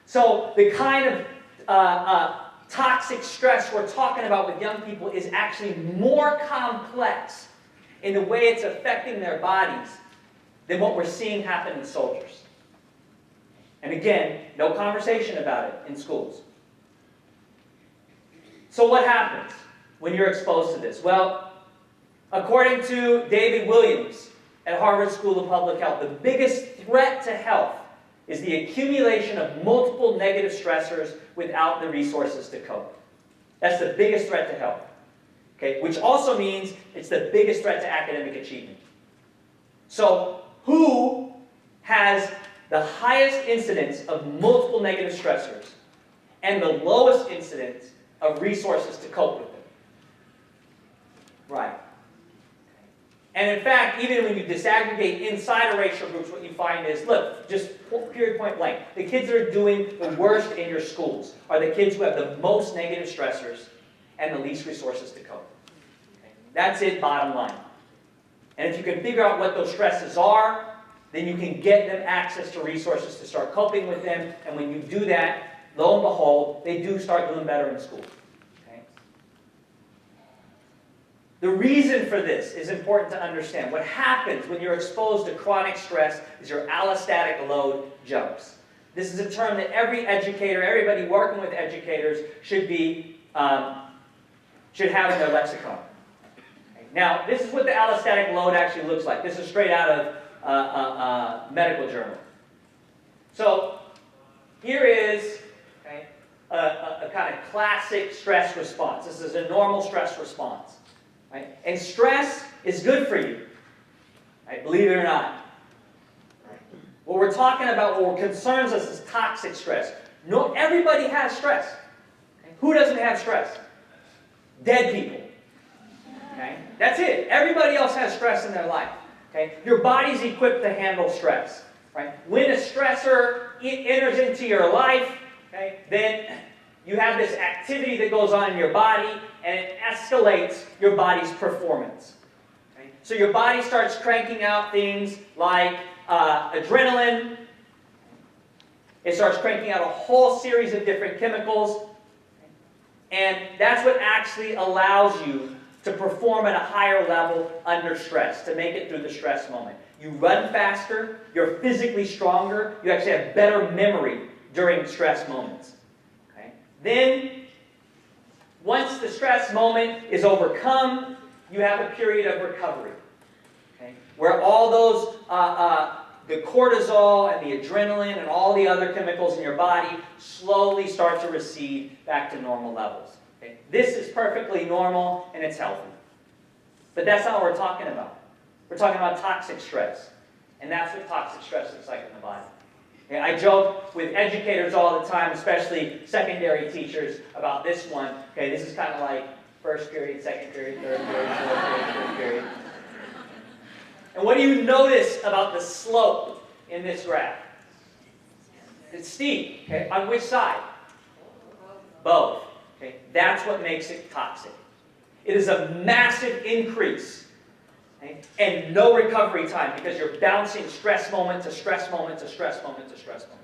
So the kind of toxic stress we're talking about with young people is actually more complex in the way it's affecting their bodies than what we're seeing happen in soldiers. And again, no conversation about it in schools. So what happens when you're exposed to this? Well, according to David Williams at Harvard School of Public Health, the biggest threat to health is the accumulation of multiple negative stressors without the resources to cope. That's the biggest threat to health. Okay? Which also means it's the biggest threat to academic achievement. So, who has the highest incidence of multiple negative stressors and the lowest incidence of resources to cope with them? Right. And in fact, even when you disaggregate inside of racial groups, what you find is, look, just period point blank, the kids that are doing the worst in your schools are the kids who have the most negative stressors and the least resources to cope. Okay? That's it, bottom line. And if you can figure out what those stresses are, then you can get them access to resources to start coping with them. And when you do that, lo and behold, they do start doing better in school. Okay? The reason for this is important to understand. What happens when you're exposed to chronic stress is your allostatic load jumps. This is a term that every educator, everybody working with educators should have in their lexicon. Okay? Now, this is what the allostatic load actually looks like. This is straight out of medical journal. So here is a kind of classic stress response. This is a normal stress response. Right? And stress is good for you. Right? Believe it or not. Right? What we're talking about, what concerns us is toxic stress. No, everybody has stress. Okay? Who doesn't have stress? Dead people. Okay? That's it. Everybody else has stress in their life. Okay? Your body's equipped to handle stress. Right? When a stressor enters into your life, okay, then you have this activity that goes on in your body, and it escalates your body's performance. Okay? So your body starts cranking out things like adrenaline. It starts cranking out a whole series of different chemicals. And that's what actually allows you to perform at a higher level under stress, to make it through the stress moment. You run faster, you're physically stronger, you actually have better memory during stress moments. Okay? Then, once the stress moment is overcome, you have a period of recovery. Okay? Where all those, the cortisol and the adrenaline and all the other chemicals in your body slowly start to recede back to normal levels. Okay? This is perfectly normal and it's healthy. But that's not what we're talking about. We're talking about toxic stress. And that's what toxic stress looks like in the body. Okay? I joke with educators all the time, especially secondary teachers, about this one. Okay, this is kind of like first period, second period, third period, fourth period, fifth period. And what do you notice about the slope in this graph? It's steep. Okay? On which side? Both. Okay? That's what makes it toxic. It is a massive increase. Okay? And no recovery time because you're bouncing stress moment to stress moment to stress moment to stress moment.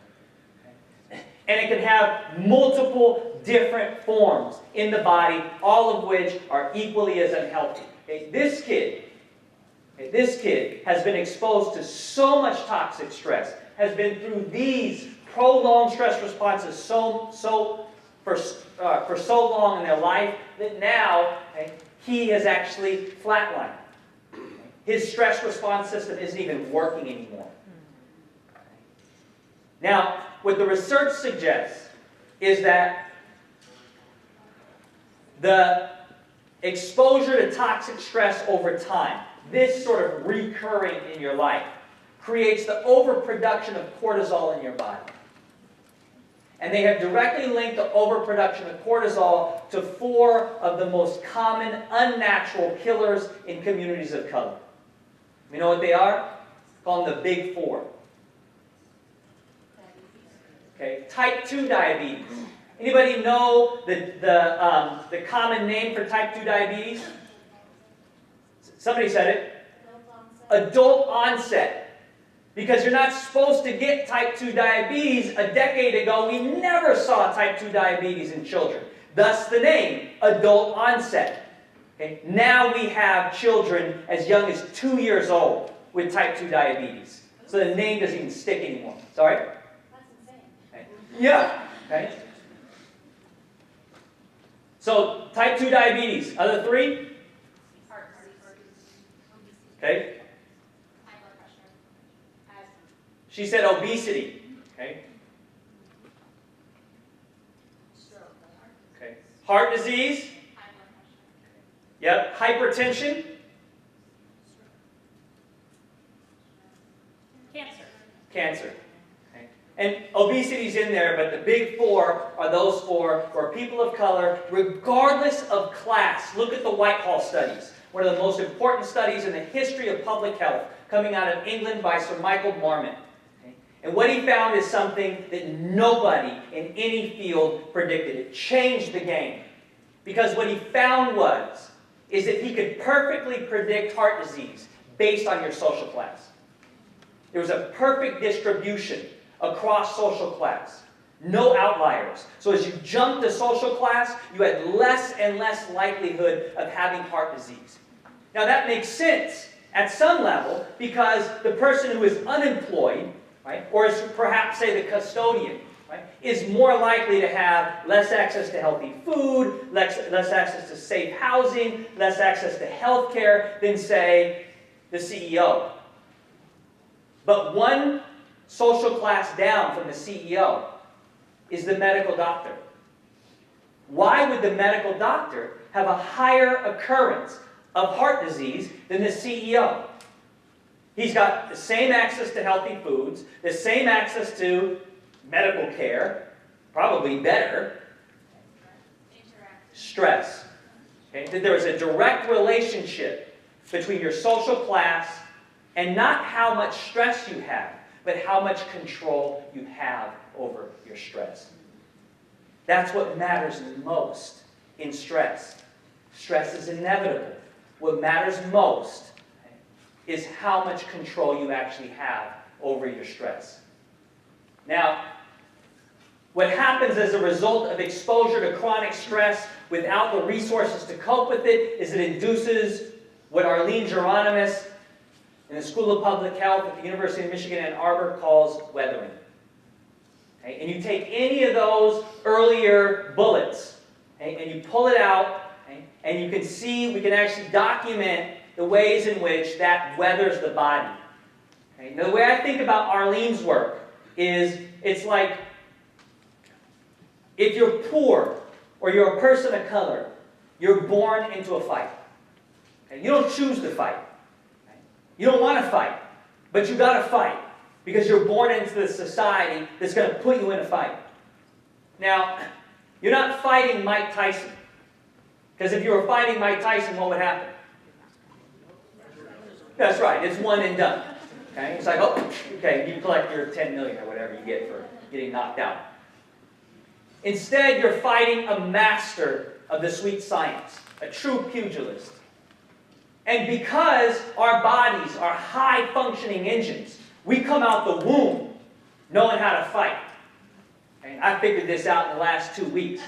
Okay? And it can have multiple different forms in the body, all of which are equally as unhealthy. Okay? This kid has been exposed to so much toxic stress, has been through these prolonged stress responses for so long in their life that now he has actually flatlined. His stress response system isn't even working anymore. Now, what the research suggests is that the exposure to toxic stress over time, this sort of recurring in your life, creates the overproduction of cortisol in your body. And they have directly linked the overproduction of cortisol to 4 of the most common unnatural killers in communities of color. You know what they are? Call them the big 4. Okay, type 2 diabetes. Anybody know the common name for type 2 diabetes? Somebody said it. Adult onset. Because you're not supposed to get type 2 diabetes. A decade ago, we never saw type 2 diabetes in children. Thus the name, adult onset. Okay? Now we have children as young as 2 years old with type 2 diabetes. So the name doesn't even stick anymore. Sorry? That's insane. Okay. Yeah. Okay. So type 2 diabetes. Other 3? Heart disease. Okay. High blood pressure. Asthma. She said obesity. Okay. Stroke. Okay. Heart disease. High blood pressure. Yep. Hypertension. Cancer. Cancer. Okay. And obesity's in there, but the big 4 are those 4 where people of color, regardless of class, look at the Whitehall studies, one of the most important studies in the history of public health, coming out of England by Sir Michael Marmot. Okay. And what he found is something that nobody in any field predicted. It changed the game. Because what he found is that he could perfectly predict heart disease based on your social class. There was a perfect distribution across social class. No outliers. So as you jumped to social class, you had less and less likelihood of having heart disease. Now that makes sense at some level because the person who is unemployed, right, or is perhaps, say, the custodian, right, is more likely to have less access to healthy food, less access to safe housing, less access to health care than, say, the CEO. But one social class down from the CEO is the medical doctor. Why would the medical doctor have a higher occurrence of heart disease than the CEO? He's got the same access to healthy foods, the same access to medical care, probably better. Stress. Okay? That there is a direct relationship between your social class and not how much stress you have, but how much control you have over your stress. That's what matters most in stress. Stress is inevitable. What matters most is how much control you actually have over your stress. Now, what happens as a result of exposure to chronic stress without the resources to cope with it is it induces what Arlene Geronimus in the School of Public Health at the University of Michigan Ann Arbor calls weathering. Okay? And you take any of those earlier bullets, okay, and you pull it out, okay, and you can see, we can actually document the ways in which that weathers the body. Okay? Now, the way I think about Arlene's work is it's like if you're poor or you're a person of color, you're born into a fight. Okay? You don't choose to fight. You don't want to fight, but you got to fight because you're born into the society that's going to put you in a fight. Now, you're not fighting Mike Tyson, because if you were fighting Mike Tyson, what would happen? That's right, it's one and done. Okay? It's like, oh, okay, you collect your 10 million or whatever you get for getting knocked out. Instead, you're fighting a master of the sweet science, a true pugilist. And because our bodies are high-functioning engines, we come out the womb knowing how to fight. Okay? I figured this out in the last 2 weeks.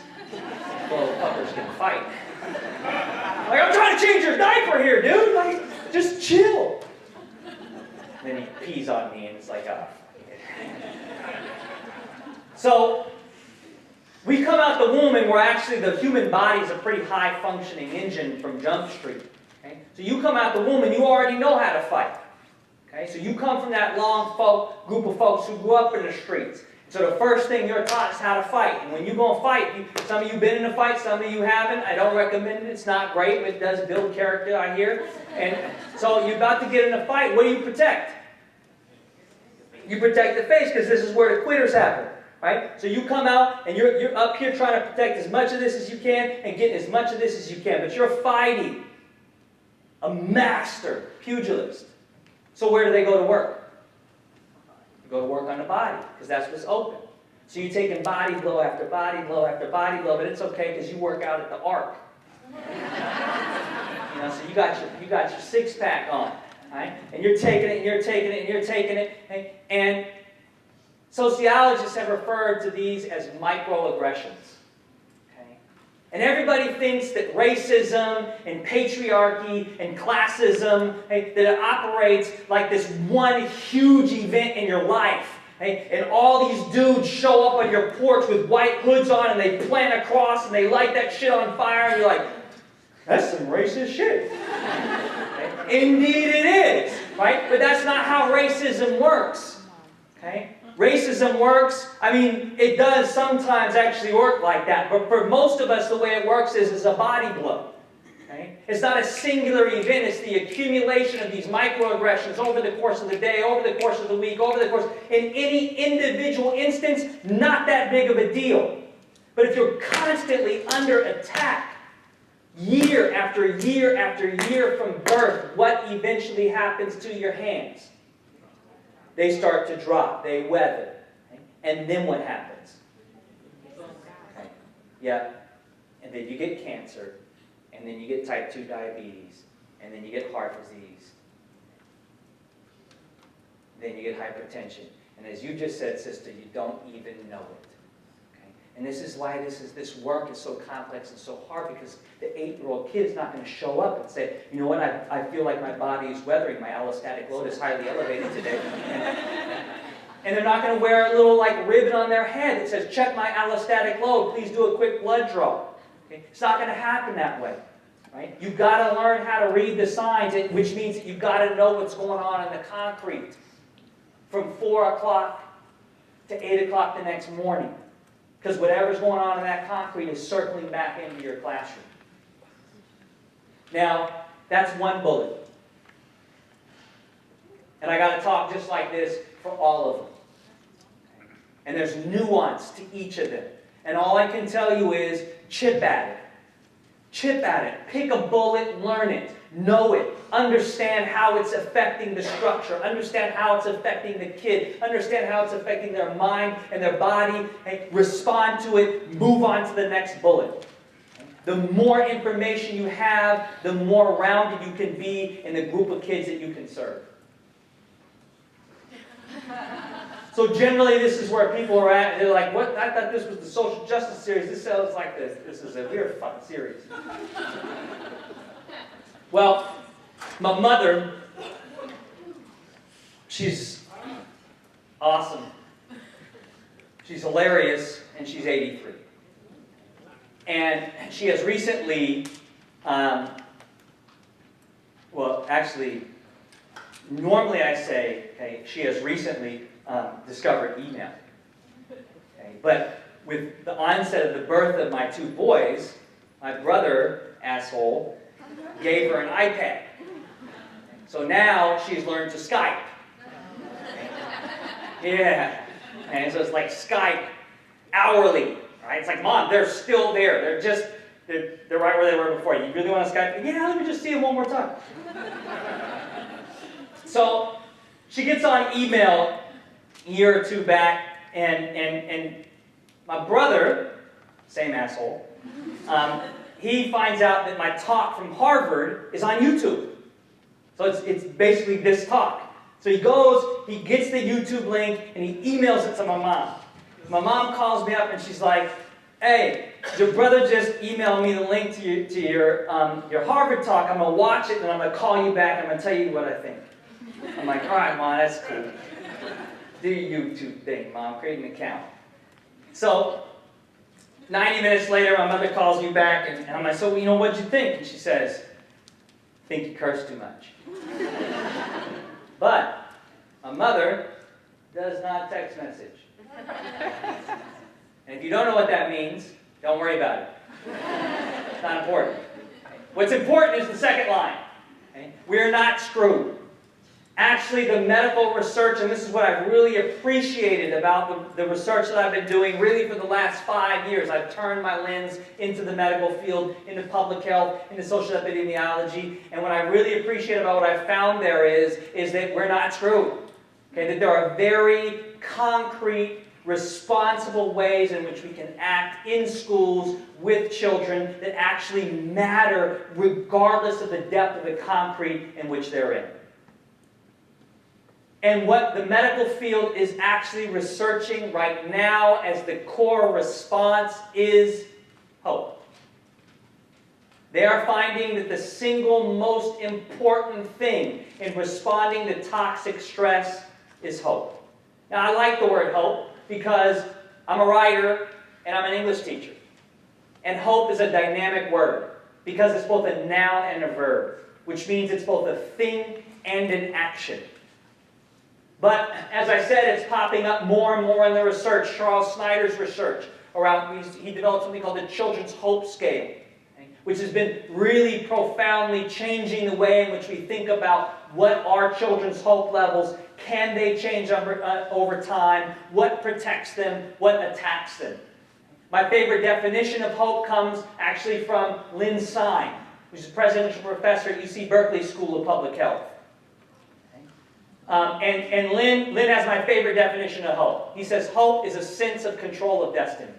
Well, puppers can fight. Like, I'm trying to change your diaper here, dude. Like, just chill. Then he pees on me, and it's like, oh. So, we come out the womb, and we're actually, the human body is a pretty high-functioning engine from Jump Street. Okay? So you come out the womb, and you already know how to fight. Okay? So you come from that long group of folks who grew up in the streets. So the first thing you're taught is how to fight. And when you go and fight, some of you have been in a fight, some of you haven't. I don't recommend it. It's not great, but it does build character, I hear. And so you're about to get in a fight. What do you protect? You protect the face, because this is where the quitters happen. Right? So you come out, and you're up here trying to protect as much of this as you can and get as much of this as you can. But you're fighting a master pugilist. So where do they go to work? You go to work on the body, because that's what's open. So you're taking body blow after body blow after body blow, but it's okay because you work out at the Ark. You know, so you got your six-pack on, right? And you're taking it, and you're taking it, and you're taking it, and sociologists have referred to these as microaggressions. Okay? And everybody thinks that racism and patriarchy and classism, that it operates like this one huge event in your life. And all these dudes show up on your porch with white hoods on, and they plant a cross, and they light that shit on fire, and you're like, that's some racist shit. Indeed it is. Right? But that's not how racism works. Okay? Racism works, I mean, it does sometimes actually work like that, but for most of us, the way it works is a body blow. Okay? It's not a singular event, it's the accumulation of these microaggressions over the course of the day, over the course of the week, over the course, in any individual instance, not that big of a deal. But if you're constantly under attack, year after year after year from birth, what eventually happens to your hands? They start to drop. They weather. Okay? And then what happens? Okay. Yeah. And then you get cancer. And then you get type 2 diabetes. And then you get heart disease. Then you get hypertension. And as you just said, sister, you don't even know it. Okay? And this is why this work is so complex and so hard, because the 8-year-old kid is not going to show up and say, you know what, I feel like my body is weathering, my allostatic load is highly elevated today. And they're not going to wear a little ribbon on their head that says, check my allostatic load, please do a quick blood draw. Okay? It's not going to happen that way. Right? You've got to learn how to read the signs, which means that you've got to know what's going on in the concrete from 4 o'clock to 8 o'clock the next morning. Because whatever's going on in that concrete is circling back into your classroom. Now, that's one bullet. And I got to talk just like this for all of them. And there's nuance to each of them. And all I can tell you is chip at it. Chip at it. Pick a bullet, learn it. Know it. Understand how it's affecting the structure. Understand how it's affecting the kid. Understand how it's affecting their mind and their body. And respond to it. Move on to the next bullet. The more information you have, the more rounded you can be in the group of kids that you can serve. So generally, this is where people are at. They're like, what? I thought this was the social justice series. This sounds like this. This is a weird fucking series. Well, my mother, she's awesome. She's hilarious, and she's 83. And she has recently, well, actually, normally I say, okay, she has recently discovered email. Okay, but with the onset of the birth of my 2 boys, my brother, asshole, gave her an iPad. So now she's learned to Skype. Yeah. And so it's like Skype hourly. Right? It's like, Mom, they're still there. They're right where they were before. You really want to Skype? Yeah, let me just see them one more time. So She gets on email a year or two back, and my brother, same asshole, he finds out that my talk from Harvard is on YouTube. So it's basically this talk. So he goes, he gets the YouTube link, and he emails it to my mom. My mom calls me up, and she's like, hey, your brother just emailed me the link to your Harvard talk. I'm going to watch it, and I'm going to call you back, and I'm going to tell you what I think. I'm like, all right, Mom, that's cool. Do your YouTube thing, Mom. Create an account. So 90 minutes later, my mother calls me back, and I'm like, so, what'd you think? And she says, I think you curse too much. But my mother does not text message. And if you don't know what that means, don't worry about it. It's not important. What's important is the second line. Okay? We're not screwed. Actually, the medical research, and this is what I've really appreciated about the research that I've been doing really for the last 5 years. I've turned my lens into the medical field, into public health, into social epidemiology. And what I really appreciate about what I've found there is that we're not screwed. Okay? That there are very concrete, responsible ways in which we can act in schools with children that actually matter regardless of the depth of the concrete in which they're in. And what the medical field is actually researching right now as the core response is hope. They are finding that the single most important thing in responding to toxic stress is hope. Now, I like the word hope because I'm a writer and I'm an English teacher. And hope is a dynamic word because it's both a noun and a verb, which means it's both a thing and an action. But, as I said, it's popping up more and more in the research. Charles Snyder's research around, he developed something called the Children's Hope Scale, okay, which has been really profoundly changing the way in which we think about what are children's hope levels, can they change over time, what protects them, what attacks them. My favorite definition of hope comes actually from Lynn Syme, who's a presidential professor at UC Berkeley School of Public Health. And Lynn has my favorite definition of hope. He says hope is a sense of control of destiny.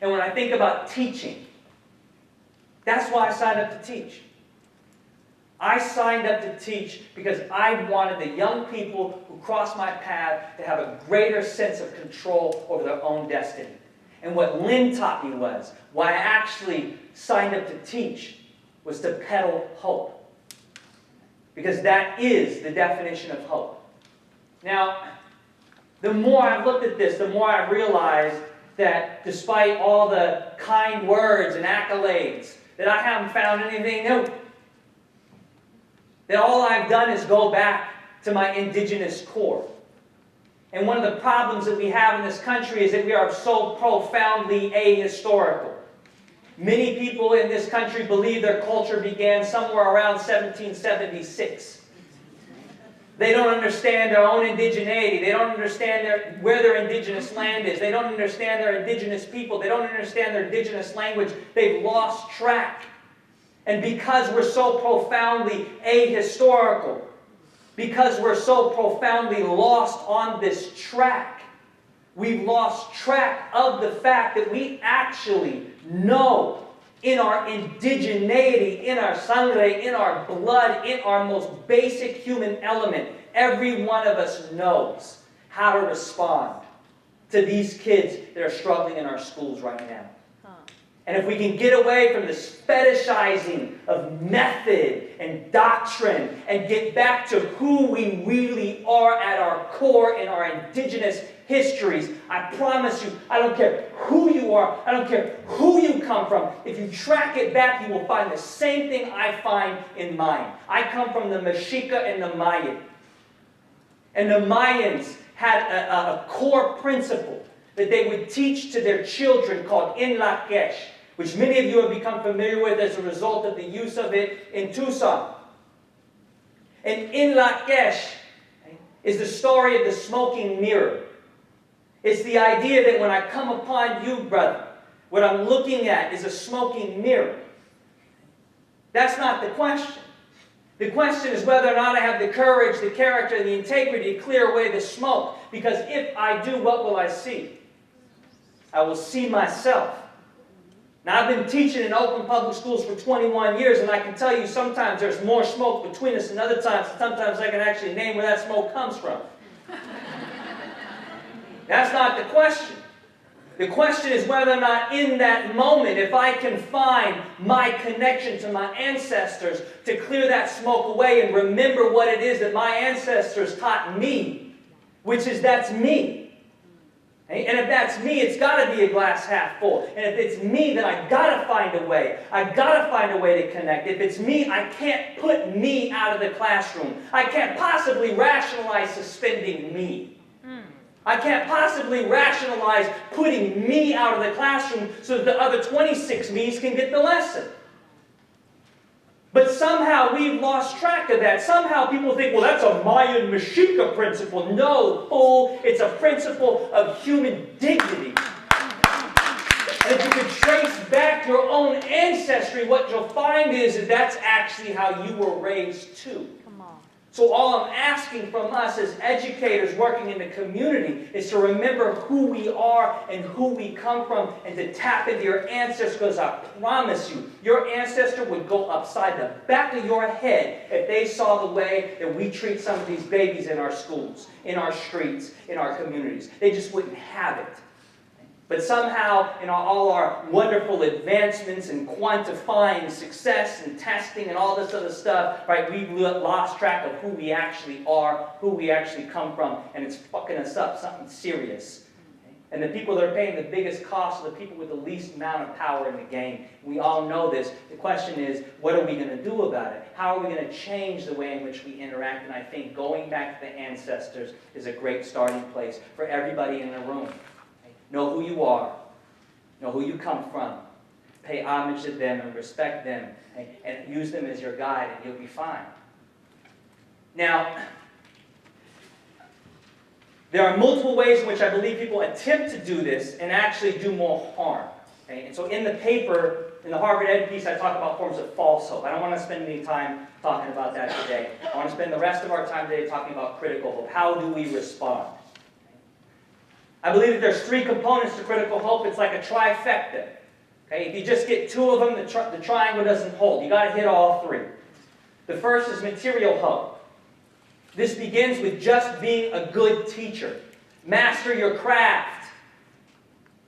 And when I think about teaching, that's why I signed up to teach. I signed up to teach because I wanted the young people who crossed my path to have a greater sense of control over their own destiny. And what Lynn taught me was, why I actually signed up to teach was to peddle hope. Because that is the definition of hope. Now, the more I've looked at this, the more I realized that despite all the kind words and accolades, that I haven't found anything new. That all I've done is go back to my Indigenous core. And one of the problems that we have in this country is that we are so profoundly ahistorical. Many people in this country believe their culture began somewhere around 1776. They don't understand their own indigeneity. They don't understand where their indigenous land is. They don't understand their indigenous people. They don't understand their indigenous language. They've lost track. And because we're so profoundly ahistorical, because we're so profoundly lost on this track, we've lost track of the fact that we actually know in our indigeneity, in our sangre, in our blood, in our most basic human element, every one of us knows how to respond to these kids that are struggling in our schools right now. And if we can get away from this fetishizing of method and doctrine and get back to who we really are at our core in our indigenous histories, I promise you, I don't care who you are, I don't care who you come from, if you track it back, you will find the same thing I find in mine. I come from the Mexica and the Mayan. And the Mayans had a core principle that they would teach to their children called In Lakesh, which many of you have become familiar with as a result of the use of it in Tucson. And In Lakesh is the story of the smoking mirror. It's the idea that when I come upon you, brother, what I'm looking at is a smoking mirror. That's not the question. The question is whether or not I have the courage, the character, and the integrity to clear away the smoke. Because if I do, what will I see? I will see myself. Now, I've been teaching in Oakland public schools for 21 years, and I can tell you sometimes there's more smoke between us than other times. Sometimes I can actually name where that smoke comes from. That's not the question. The question is whether or not in that moment, if I can find my connection to my ancestors to clear that smoke away and remember what it is that my ancestors taught me, which is that's me. And if that's me, it's got to be a glass half full. And if it's me, then I've got to find a way. I've got to find a way to connect. If it's me, I can't put me out of the classroom. I can't possibly rationalize suspending me. I can't possibly rationalize putting me out of the classroom so that the other 26 me's can get the lesson. But somehow we've lost track of that. Somehow people think, well, that's a Mayan Mexica principle. No, fool. It's a principle of human dignity. And if you can trace back your own ancestry, what you'll find is that that's actually how you were raised too. So all I'm asking from us as educators working in the community is to remember who we are and who we come from and to tap into your ancestors, because I promise you, your ancestor would go upside the back of your head if they saw the way that we treat some of these babies in our schools, in our streets, in our communities. They just wouldn't have it. But somehow, in all our wonderful advancements in quantifying success and testing and all this other stuff, right, we've lost track of who we actually are, who we actually come from, and it's fucking us up, something serious. And the people that are paying the biggest cost are the people with the least amount of power in the game. We all know this. The question is, what are we going to do about it? How are we going to change the way in which we interact? And I think going back to the ancestors is a great starting place for everybody in the room. Know who you are. Know who you come from. Pay homage to them and respect them. And use them as your guide, and you'll be fine. Now, there are multiple ways in which I believe people attempt to do this and actually do more harm. Okay? And so in the paper, in the Harvard Ed piece, I talk about forms of false hope. I don't want to spend any time talking about that today. I want to spend the rest of our time today talking about critical hope. How do we respond? I believe that there's three components to critical hope. It's like a trifecta. Okay? If you just get two of them, the triangle doesn't hold. You've got to hit all three. The first is material hope. This begins with just being a good teacher. Master your craft.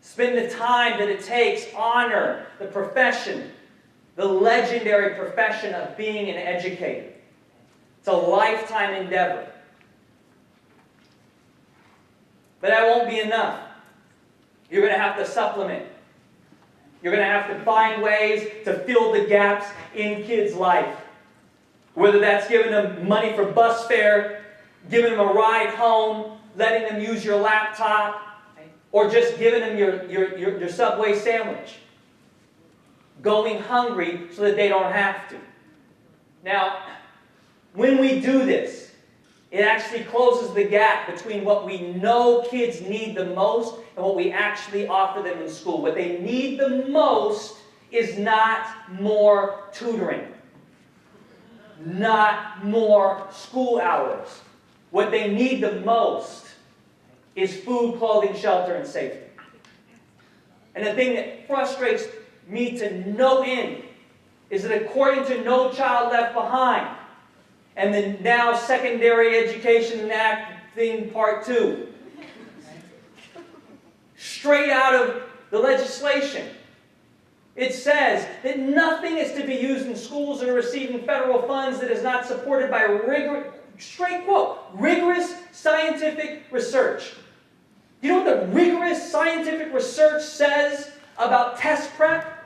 Spend the time that it takes. Honor the profession, the legendary profession of being an educator. It's a lifetime endeavor. But that won't be enough. You're going to have to supplement. You're going to have to find ways to fill the gaps in kids' life. Whether that's giving them money for bus fare, giving them a ride home, letting them use your laptop, or just giving them your Subway sandwich. Going hungry so that they don't have to. Now, when we do this, it actually closes the gap between what we know kids need the most and what we actually offer them in school. What they need the most is not more tutoring, not more school hours. What they need the most is food, clothing, shelter, and safety. And the thing that frustrates me to no end is that according to No Child Left Behind, and the now Secondary Education Act thing, Part 2. Straight out of the legislation, it says that nothing is to be used in schools or receiving federal funds that is not supported by straight quote, rigorous scientific research. You know what the rigorous scientific research says about test prep?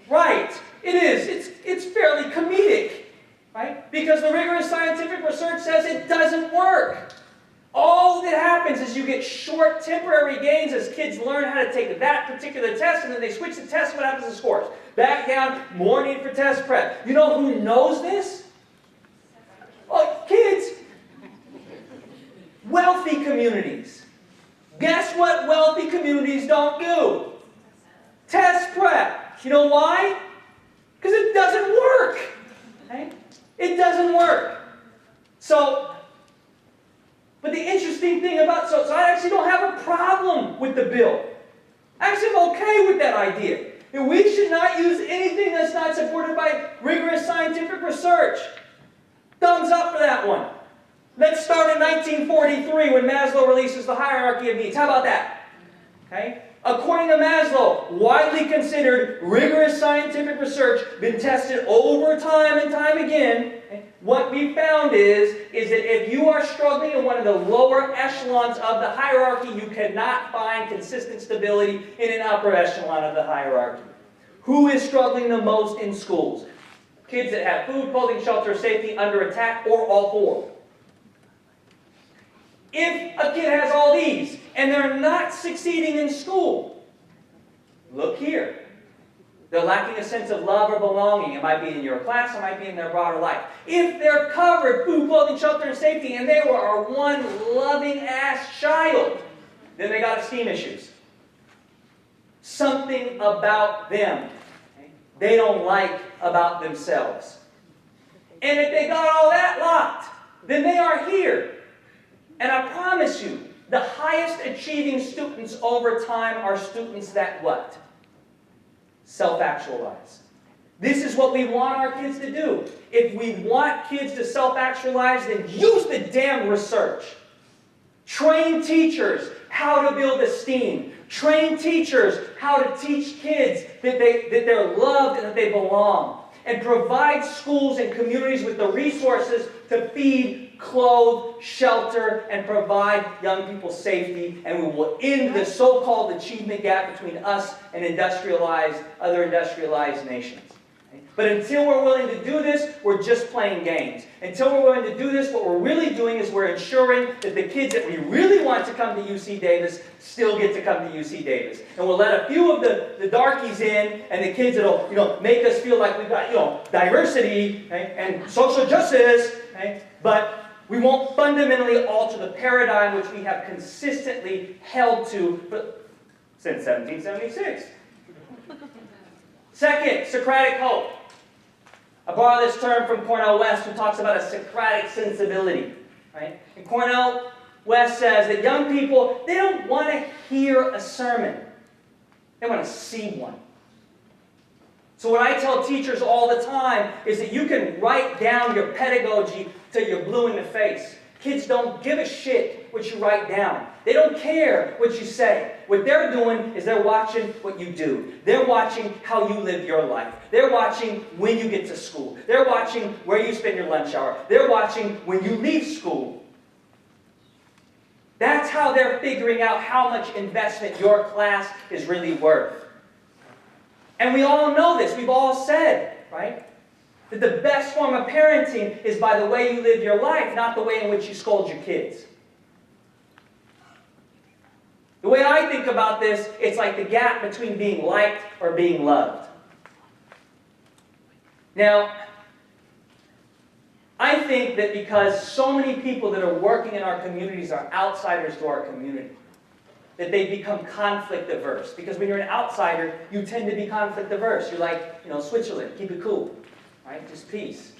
Right, it is. It's fairly comedic. Right? Because the rigorous scientific research says it doesn't work. All that happens is you get short temporary gains as kids learn how to take that particular test, and then they switch the test. What happens to scores? Back down, more need for test prep. You know who knows this? Well, kids. Wealthy communities. Guess what wealthy communities don't do? Test prep. You know why? Because it doesn't work. Okay? It doesn't work. So, but the interesting thing about, so I actually don't have a problem with the bill. Actually, I'm okay with that idea. And we should not use anything that's not supported by rigorous scientific research. Thumbs up for that one. Let's start in 1943 when Maslow releases the hierarchy of needs. How about that? Okay? According to Maslow, widely considered rigorous scientific research, been tested over time and time again, okay? What we found is that if you are struggling in one of the lower echelons of the hierarchy, you cannot find consistent stability in an upper echelon of the hierarchy. Who is struggling the most in schools? Kids that have food, clothing, shelter, safety, under attack, or all four. If a kid has all these, and they're not succeeding in school, look here. They're lacking a sense of love or belonging. It might be in your class, it might be in their broader life. If they're covered, food, clothing, shelter, and safety, and they are one loving-ass child, then they got esteem issues. Something about them they don't like about themselves. And if they got all that locked, then they are here. And I promise you, the highest achieving students over time are students that what? Self-actualize. This is what we want our kids to do. If we want kids to self-actualize, then use the damn research. Train teachers how to build esteem. Train teachers how to teach kids that they're loved and that they belong. And provide schools and communities with the resources to feed, clothe, shelter, and provide young people safety. And we will end the so-called achievement gap between us and other industrialized nations. But until we're willing to do this, we're just playing games. Until we're willing to do this, what we're really doing is we're ensuring that the kids that we really want to come to UC Davis still get to come to UC Davis. And we'll let a few of the darkies in, and the kids that'll make us feel like we've got diversity and social justice, but we won't fundamentally alter the paradigm which we have consistently held to since 1776. Second, Socratic hope. I borrow this term from Cornel West, who talks about a Socratic sensibility. Right? And Cornel West says that young people, they don't want to hear a sermon. They want to see one. So what I tell teachers all the time is that you can write down your pedagogy till you're blue in the face. Kids don't give a shit what you write down. They don't care what you say. What they're doing is they're watching what you do. They're watching how you live your life. They're watching when you get to school. They're watching where you spend your lunch hour. They're watching when you leave school. That's how they're figuring out how much investment your class is really worth. And we all know this. We've all said, right? That the best form of parenting is by the way you live your life, not the way in which you scold your kids. The way I think about this, it's like the gap between being liked or being loved. Now, I think that because so many people that are working in our communities are outsiders to our community, that they become conflict averse. Because when you're an outsider, you tend to be conflict averse. You're like, Switzerland, keep it cool. Right? Just peace.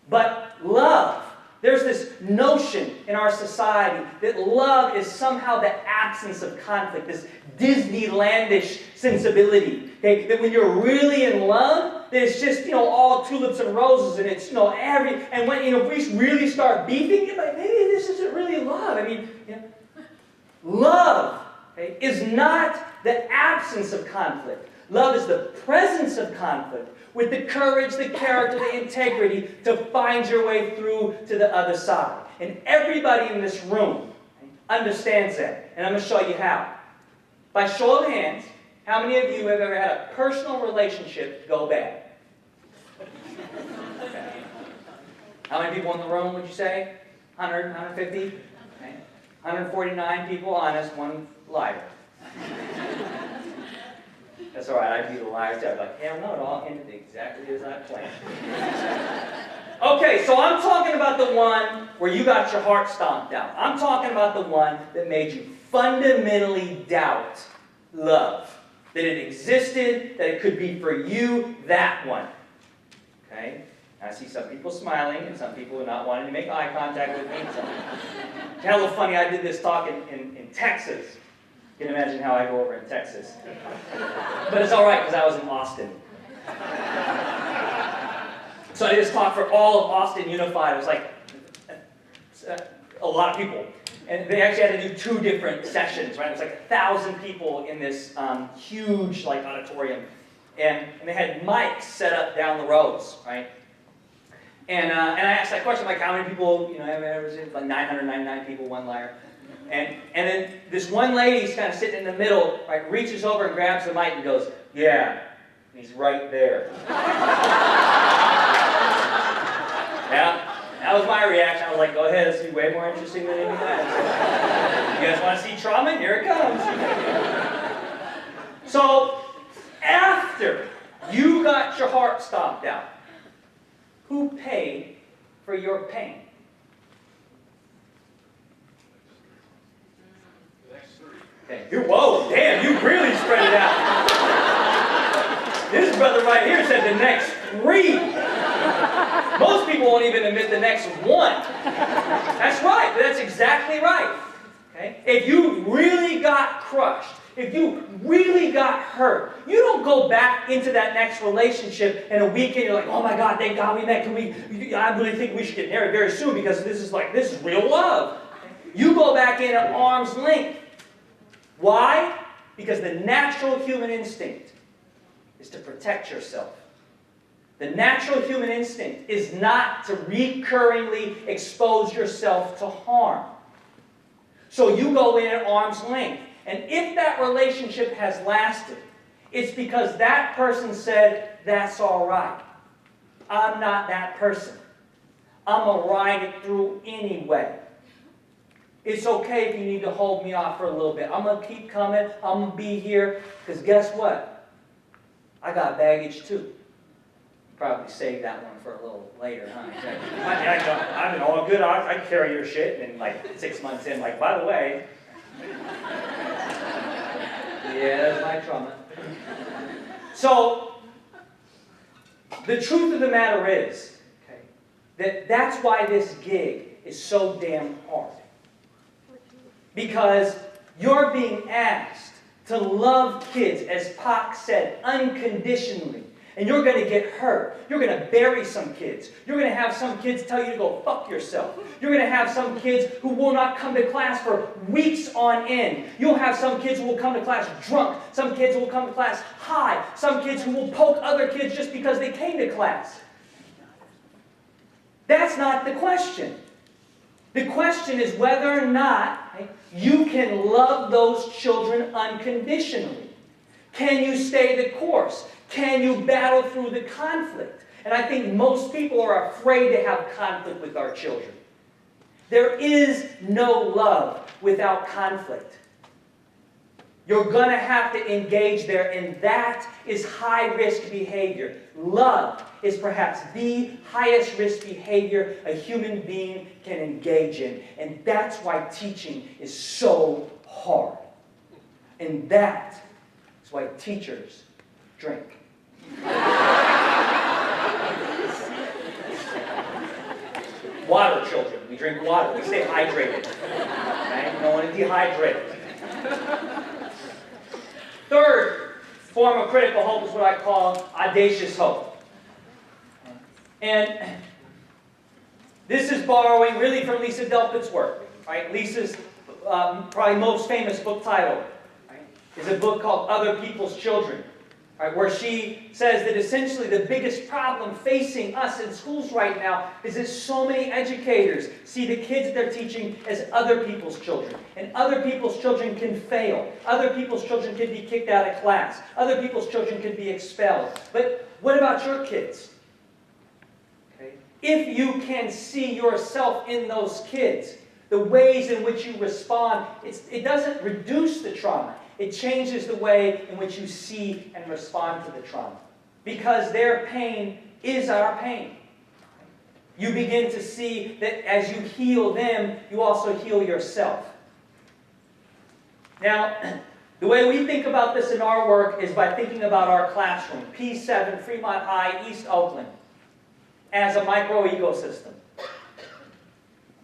But love, there's this notion in our society that love is somehow the absence of conflict, this Disneylandish sensibility. Okay? That when you're really in love, that it's just, all tulips and roses, and it's, and when, if we really start beefing, you're like, maybe this isn't really love. Love is not the absence of conflict. Love is the presence of conflict with the courage, the character, the integrity to find your way through to the other side. And everybody in this room understands that. And I'm going to show you how. By show of hands, how many of you have ever had a personal relationship go bad? Okay. How many people in the room would you say? 100, 150? Okay. 149 people honest, one liar. That's all right, I'd be the liar too. I'd be like, hell no, it all ended exactly as I planned. Okay, so I'm talking about the one where you got your heart stomped out. I'm talking about the one that made you fundamentally doubt love. That it existed, that it could be for you, that one. okay? And I see some people smiling and some people not wanting to make eye contact with me. It's kind of a little funny, I did this talk in Texas. You can imagine how I go over in Texas. But it's all right, because I was in Austin. So I did this talk for all of Austin Unified. It was like a lot of people. And they actually had to do 2 different sessions, right? It was like 1,000 people in this huge auditorium. And they had mics set up down the rows, right? And I asked that question, like, how many people, it was like 999 people, one liar. And then this one lady's kind of sitting in the middle, right, reaches over and grabs the mic and goes, yeah, he's right there. Yeah, that was my reaction. I was like, go ahead, this is way more interesting than anything else. You guys want to see trauma? Here it comes. So, after you got your heart stomped out, who paid for your pain? Okay. Whoa, damn, you really spread it out. This brother right here said the next 3. Most people won't even admit the next 1. That's right, that's exactly right. Okay? If you really got crushed, if you really got hurt, you don't go back into that next relationship in a week and you're like, oh my God, thank God we met. I really think we should get married very soon because this is real love. You go back in at arm's length. Why? Because the natural human instinct is to protect yourself. The natural human instinct is not to recurringly expose yourself to harm. So you go in at arm's length. And if that relationship has lasted, it's because that person said, that's all right. I'm not that person. I'm going to ride it through anyway. It's okay if you need to hold me off for a little bit. I'm going to keep coming. I'm going to be here. Because guess what? I got baggage too. Probably save that one for a little later, huh? I've been all good. I carry your shit. And like 6 months in, like, by the way. Yeah, that's my trauma. So, the truth of the matter is, okay, that's why this gig is so damn hard. Because you're being asked to love kids, as Pac said, unconditionally. And you're going to get hurt. You're going to bury some kids. You're going to have some kids tell you to go fuck yourself. You're going to have some kids who will not come to class for weeks on end. You'll have some kids who will come to class drunk. Some kids who will come to class high. Some kids who will poke other kids just because they came to class. That's not the question. The question is whether or not you can love those children unconditionally. Can you stay the course? Can you battle through the conflict? And I think most people are afraid to have conflict with our children. There is no love without conflict. You're going to have to engage there, and that is high-risk behavior. Love is perhaps the highest-risk behavior a human being can engage in. And that's why teaching is so hard. And that is why teachers drink. Water, children. We drink water. We stay hydrated. Okay? We don't want to dehydrate. Third form of critical hope is what I call audacious hope. And this is borrowing really from Lisa Delpit's work. Right? Lisa's probably most famous book title, right, is a book called Other People's Children. Right, where she says that essentially the biggest problem facing us in schools right now is that so many educators see the kids they're teaching as other people's children. And other people's children can fail. Other people's children can be kicked out of class. Other people's children can be expelled. But what about your kids? Okay. If you can see yourself in those kids, the ways in which you respond, it doesn't reduce the trauma. It changes the way in which you see and respond to the trauma. Because their pain is our pain. You begin to see that as you heal them, you also heal yourself. Now, the way we think about this in our work is by thinking about our classroom. P7, Fremont High, East Oakland. as a micro-ecosystem.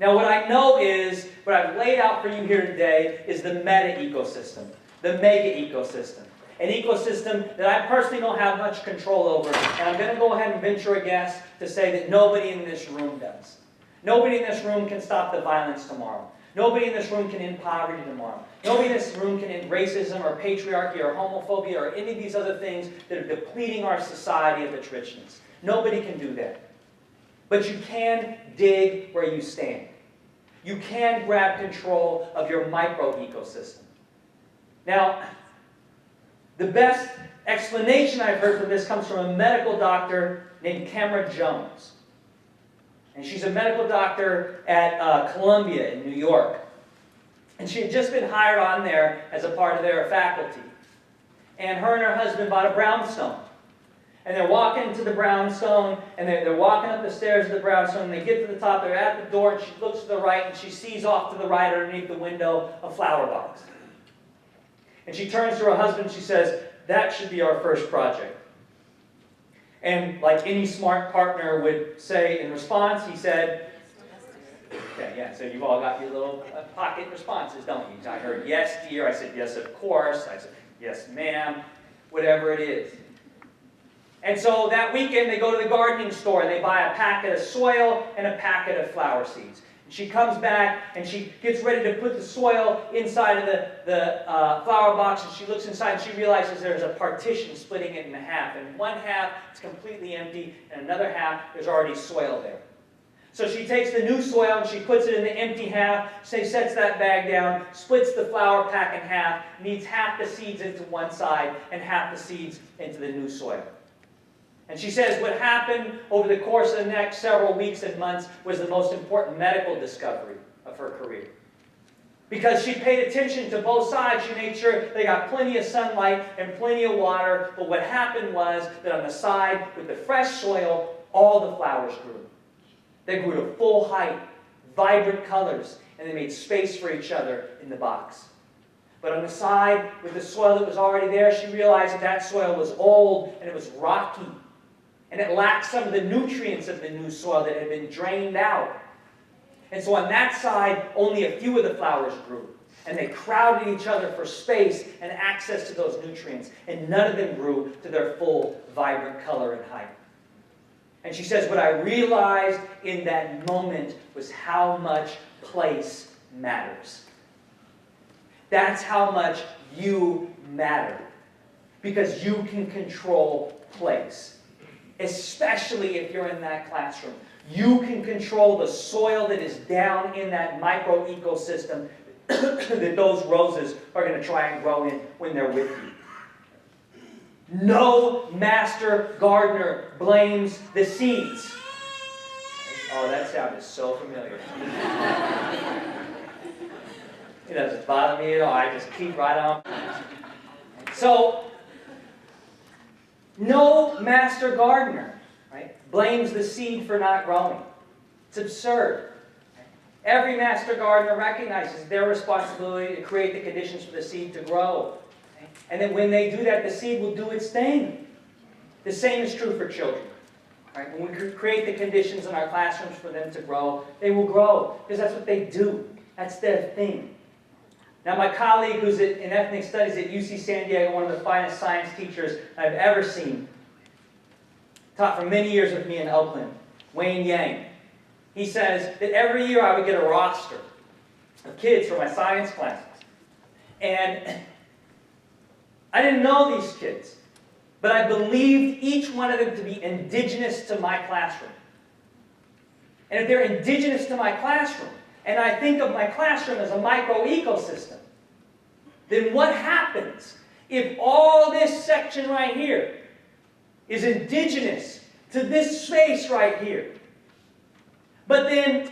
Now what I know is, what I've laid out for you here today is the meta-ecosystem, the mega-ecosystem. An ecosystem that I personally don't have much control over, and I'm going to go ahead and venture a guess to say that nobody in this room does. Nobody in this room can stop the violence tomorrow. Nobody in this room can end poverty tomorrow. Nobody in this room can end racism or patriarchy or homophobia or any of these other things that are depleting our society of its richness. Nobody can do that. But you can dig where you stand. You can grab control of your micro-ecosystem. Now, the best explanation I've heard from this comes from a medical doctor named Cameron Jones. And she's a medical doctor at Columbia in New York. And she had just been hired on there as a part of their faculty. And her husband bought a brownstone. And they're walking to the brownstone, and they're walking up the stairs of the brownstone, and they get to the top, they're at the door, and she looks to the right, and she sees off to the right underneath the window a flower box. And she turns to her husband, and she says, "That should be our first project." And like any smart partner would say in response, he said, okay, yeah, so you've all got your little pocket responses, don't you? I heard, "Yes, dear." I said, "Yes, of course." I said, "Yes, ma'am," whatever it is. And so that weekend they go to the gardening store and they buy a packet of soil and a packet of flower seeds. And she comes back and she gets ready to put the soil inside of the flower box, and she looks inside and she realizes there's a partition splitting it in half. And one half is completely empty, and another half there's already soil there. So she takes the new soil and she puts it in the empty half, sets that bag down, splits the flower pack in half, kneads half the seeds into one side and half the seeds into the new soil. And she says what happened over the course of the next several weeks and months was the most important medical discovery of her career. Because she paid attention to both sides. She made sure they got plenty of sunlight and plenty of water. But what happened was that on the side with the fresh soil, all the flowers grew. They grew to full height, vibrant colors, and they made space for each other in the box. But on the side with the soil that was already there, she realized that that soil was old and it was rocky. And it lacked some of the nutrients of the new soil that had been drained out. And so on that side, only a few of the flowers grew. And they crowded each other for space and access to those nutrients. And none of them grew to their full, vibrant color and height. And she says, what I realized in that moment was how much place matters. That's how much you matter. Because you can control place. Especially if you're in that classroom. You can control the soil that is down in that micro-ecosystem that those roses are going to try and grow in when they're with you. No master gardener blames the seeds. Oh, that sound is so familiar. It doesn't bother me at all. I just keep right on. So, no master gardener, right, blames the seed for not growing. It's absurd. Every master gardener recognizes their responsibility to create the conditions for the seed to grow. And that when they do that, the seed will do its thing. The same is true for children. Right? When we create the conditions in our classrooms for them to grow, they will grow. Because that's what they do. That's their thing. Now my colleague who's in ethnic studies at UC San Diego, one of the finest science teachers I've ever seen, taught for many years with me in Oakland, Wayne Yang. He says that every year I would get a roster of kids for my science classes. And I didn't know these kids, but I believed each one of them to be indigenous to my classroom. And if they're indigenous to my classroom, and I think of my classroom as a micro-ecosystem, then what happens if all this section right here is indigenous to this space right here? But then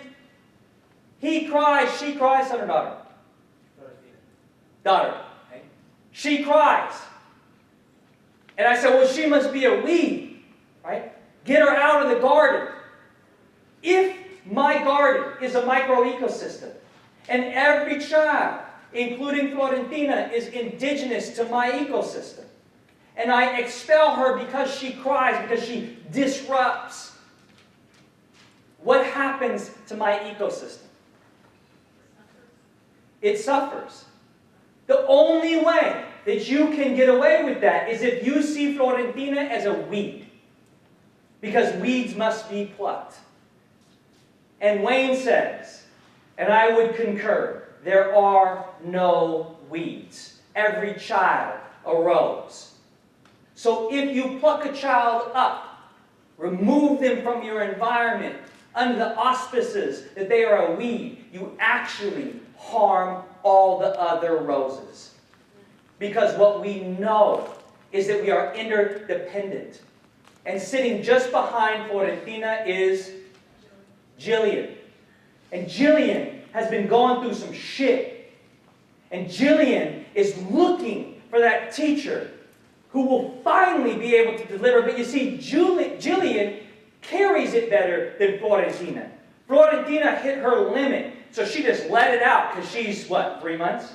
he cries, she cries, son or daughter? Daughter. Okay. She cries. And I said, well, she must be a weed, right? Get her out of the garden. If my garden is a micro-ecosystem, and every child, including Florentina, is indigenous to my ecosystem, and I expel her because she cries, because she disrupts, what happens to my ecosystem? It suffers. The only way that you can get away with that is if you see Florentina as a weed. Because weeds must be plucked. And Wayne says, and I would concur, there are no weeds. Every child arose. So if you pluck a child up, remove them from your environment under the auspices that they are a weed, you actually harm all the other roses. Because what we know is that we are interdependent. And sitting just behind Florentina is Jillian. And Jillian has been going through some shit. And Jillian is looking for that teacher who will finally be able to deliver. But you see, Jillian carries it better than Florentina. Florentina hit her limit, so she just let it out because she's, what, 3 months?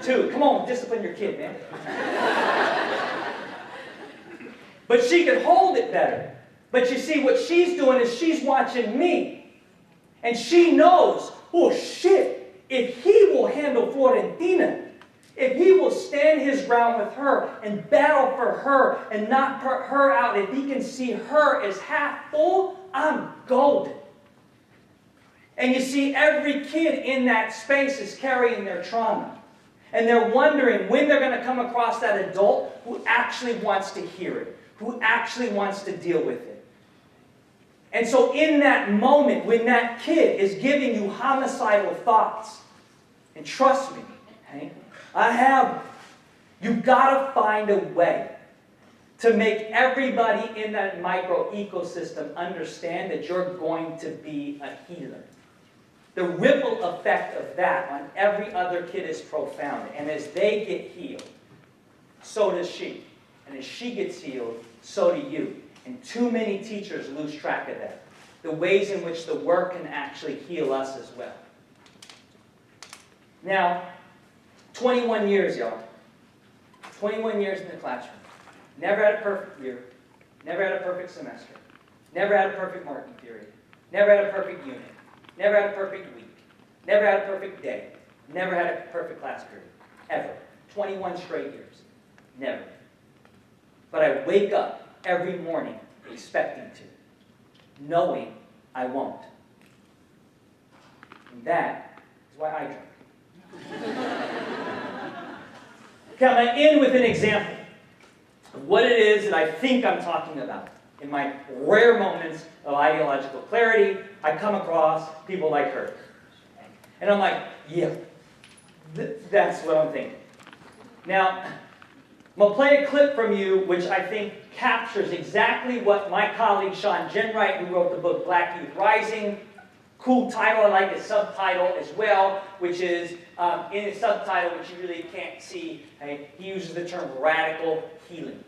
2. Come on, discipline your kid, man. But she could hold it better. But you see, what she's doing is she's watching me. And she knows, oh shit, if he will handle Florentina, if he will stand his ground with her and battle for her and not put her out, if he can see her as half full, I'm golden. And you see, every kid in that space is carrying their trauma. And they're wondering when they're going to come across that adult who actually wants to hear it, who actually wants to deal with it. And so in that moment, when that kid is giving you homicidal thoughts, and trust me, okay, I have, you've got to find a way to make everybody in that micro ecosystem understand that you're going to be a healer. The ripple effect of that on every other kid is profound. And as they get healed, so does she. And as she gets healed, so do you. And too many teachers lose track of that. The ways in which the work can actually heal us as well. Now, 21 years, y'all. 21 years in the classroom. Never had a perfect year. Never had a perfect semester. Never had a perfect marking period. Never had a perfect unit. Never had a perfect week. Never had a perfect day. Never had a perfect class period. Ever. 21 straight years. Never. But I wake up every morning expecting to, knowing I won't. And that is why I drink. Okay, I'm going to end with an example of what it is that I think I'm talking about. In my rare moments of ideological clarity, I come across people like her. And I'm like, yeah, that's what I'm thinking. Now, I'm going to play a clip from you which I think captures exactly what my colleague Sean Jenwright, who wrote the book Black Youth Rising, cool title, I like his subtitle as well, which is, in his subtitle, which you really can't see, he uses the term radical healing.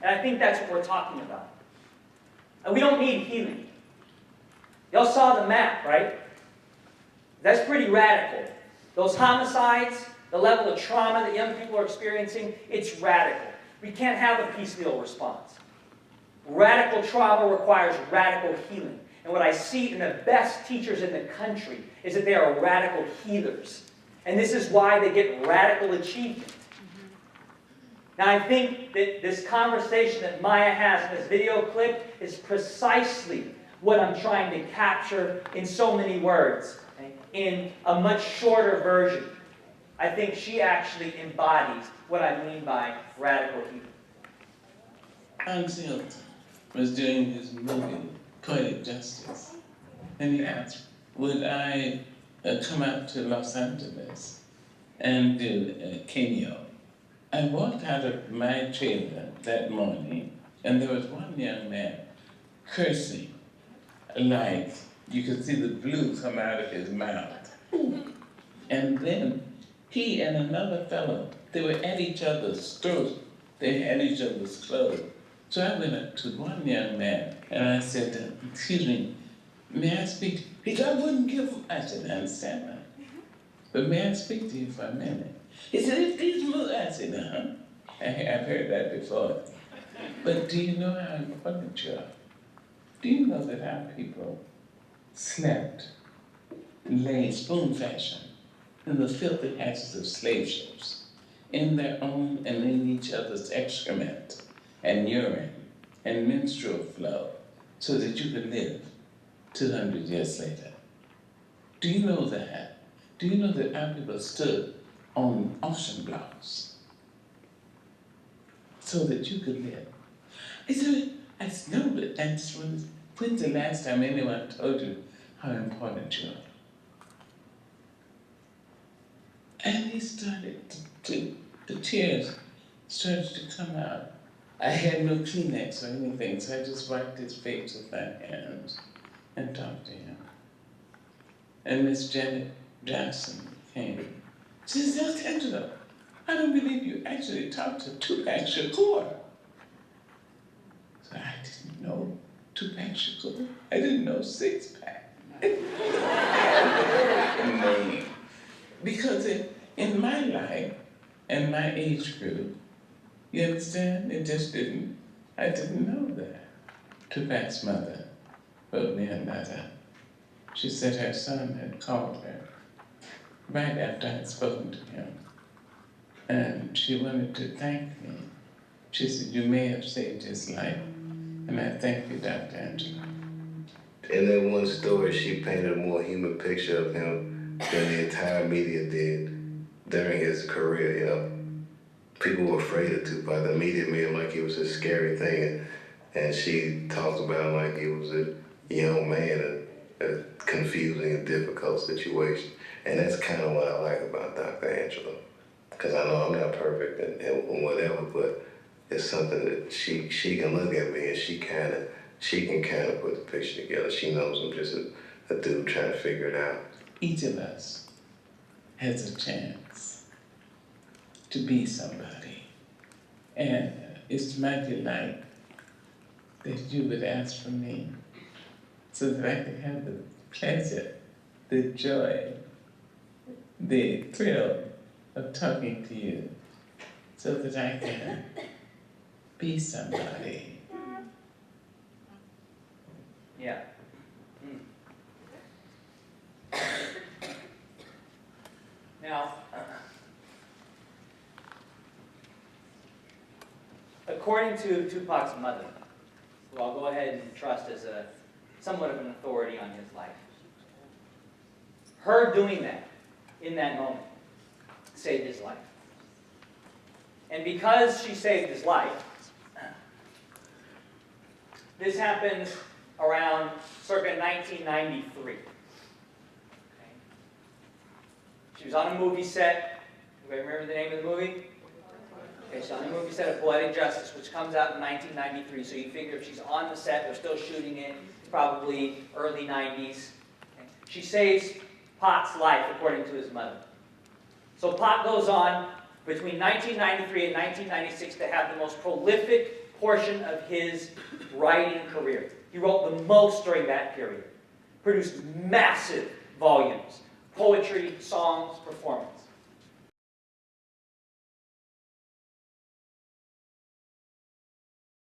And I think that's what we're talking about. And we don't need healing. Y'all saw the map, right? That's pretty radical. Those homicides, the level of trauma that young people are experiencing, it's radical. We can't have a piecemeal response. Radical trauma requires radical healing. And what I see in the best teachers in the country is that they are radical healers. And this is why they get radical achievement. Now I think that this conversation that Maya has in this video clip is precisely what I'm trying to capture in so many words, okay, in a much shorter version. I think she actually embodies what I mean by radical healing. Hans Hilton was doing his movie, Poetic Justice, and he asked, would I come out to Los Angeles and do a cameo? I walked out of my trailer that morning, and there was one young man cursing, like you could see the blue come out of his mouth. And then he and another fellow, they were at each other's throats. They had each other's clothes. So I went up to one young man, and I said, excuse me, may I speak to you? He said, I wouldn't give, I said, I understand that. But may I speak to you for a minute? He said, if these moves, I said, I've heard that before. But do you know how important you are? Do you know that our people slept, lay spoon fashion in the filthy hatches of slave ships, in their own and in each other's excrement and urine and menstrual flow, so that you could live 200 years later? Do you know that? Do you know that our people stood on ocean blocks so that you could live? I know that that's when's the last time anyone told you how important you are? And he started the tears started to come out. I had no Kleenex or anything, so I just wiped his face with my hands and talked to him. And Miss Janet Jackson came. She said, Angela, I don't believe you actually talked to Tupac Shakur. So I didn't know Tupac Shakur. I didn't know Six Pack. Name. Because in my life and my age group, you understand? I didn't know that. Tupac's mother wrote me a letter. She said her son had called her right after I had spoken to him. And she wanted to thank me. She said, you may have saved his life. And I thank you, Dr. Angela. In that one story, she painted a more human picture of him than the entire media did during his career, you know. People were afraid of Tupac. The media made him like he was a scary thing. And she talked about him like he was a young man in a confusing and difficult situation. And that's kind of what I like about Dr. Angela. Because I know I'm not perfect and whatever, but it's something that she can look at me and she can kind of put the picture together. She knows I'm just a dude trying to figure it out. Each of us has a chance to be somebody. And it's my delight that you would ask for me so that I can have the pleasure, the joy, the thrill of talking to you so that I can be somebody. Yeah. Now, according to Tupac's mother, who I'll go ahead and trust as somewhat of an authority on his life, her doing that in that moment saved his life. And because she saved his life, this happened around circa 1993. Okay. She was on a movie set. Anybody remember the name of the movie? Okay, she's on a movie set of Poetic Justice, which comes out in 1993. So you figure if she's on the set, they're still shooting it, probably early 90s. Okay. She saves Pot's life, according to his mother. So Pot goes on between 1993 and 1996 to have the most prolific portion of his writing career. He wrote the most during that period. Produced massive volumes. Poetry, songs, performance.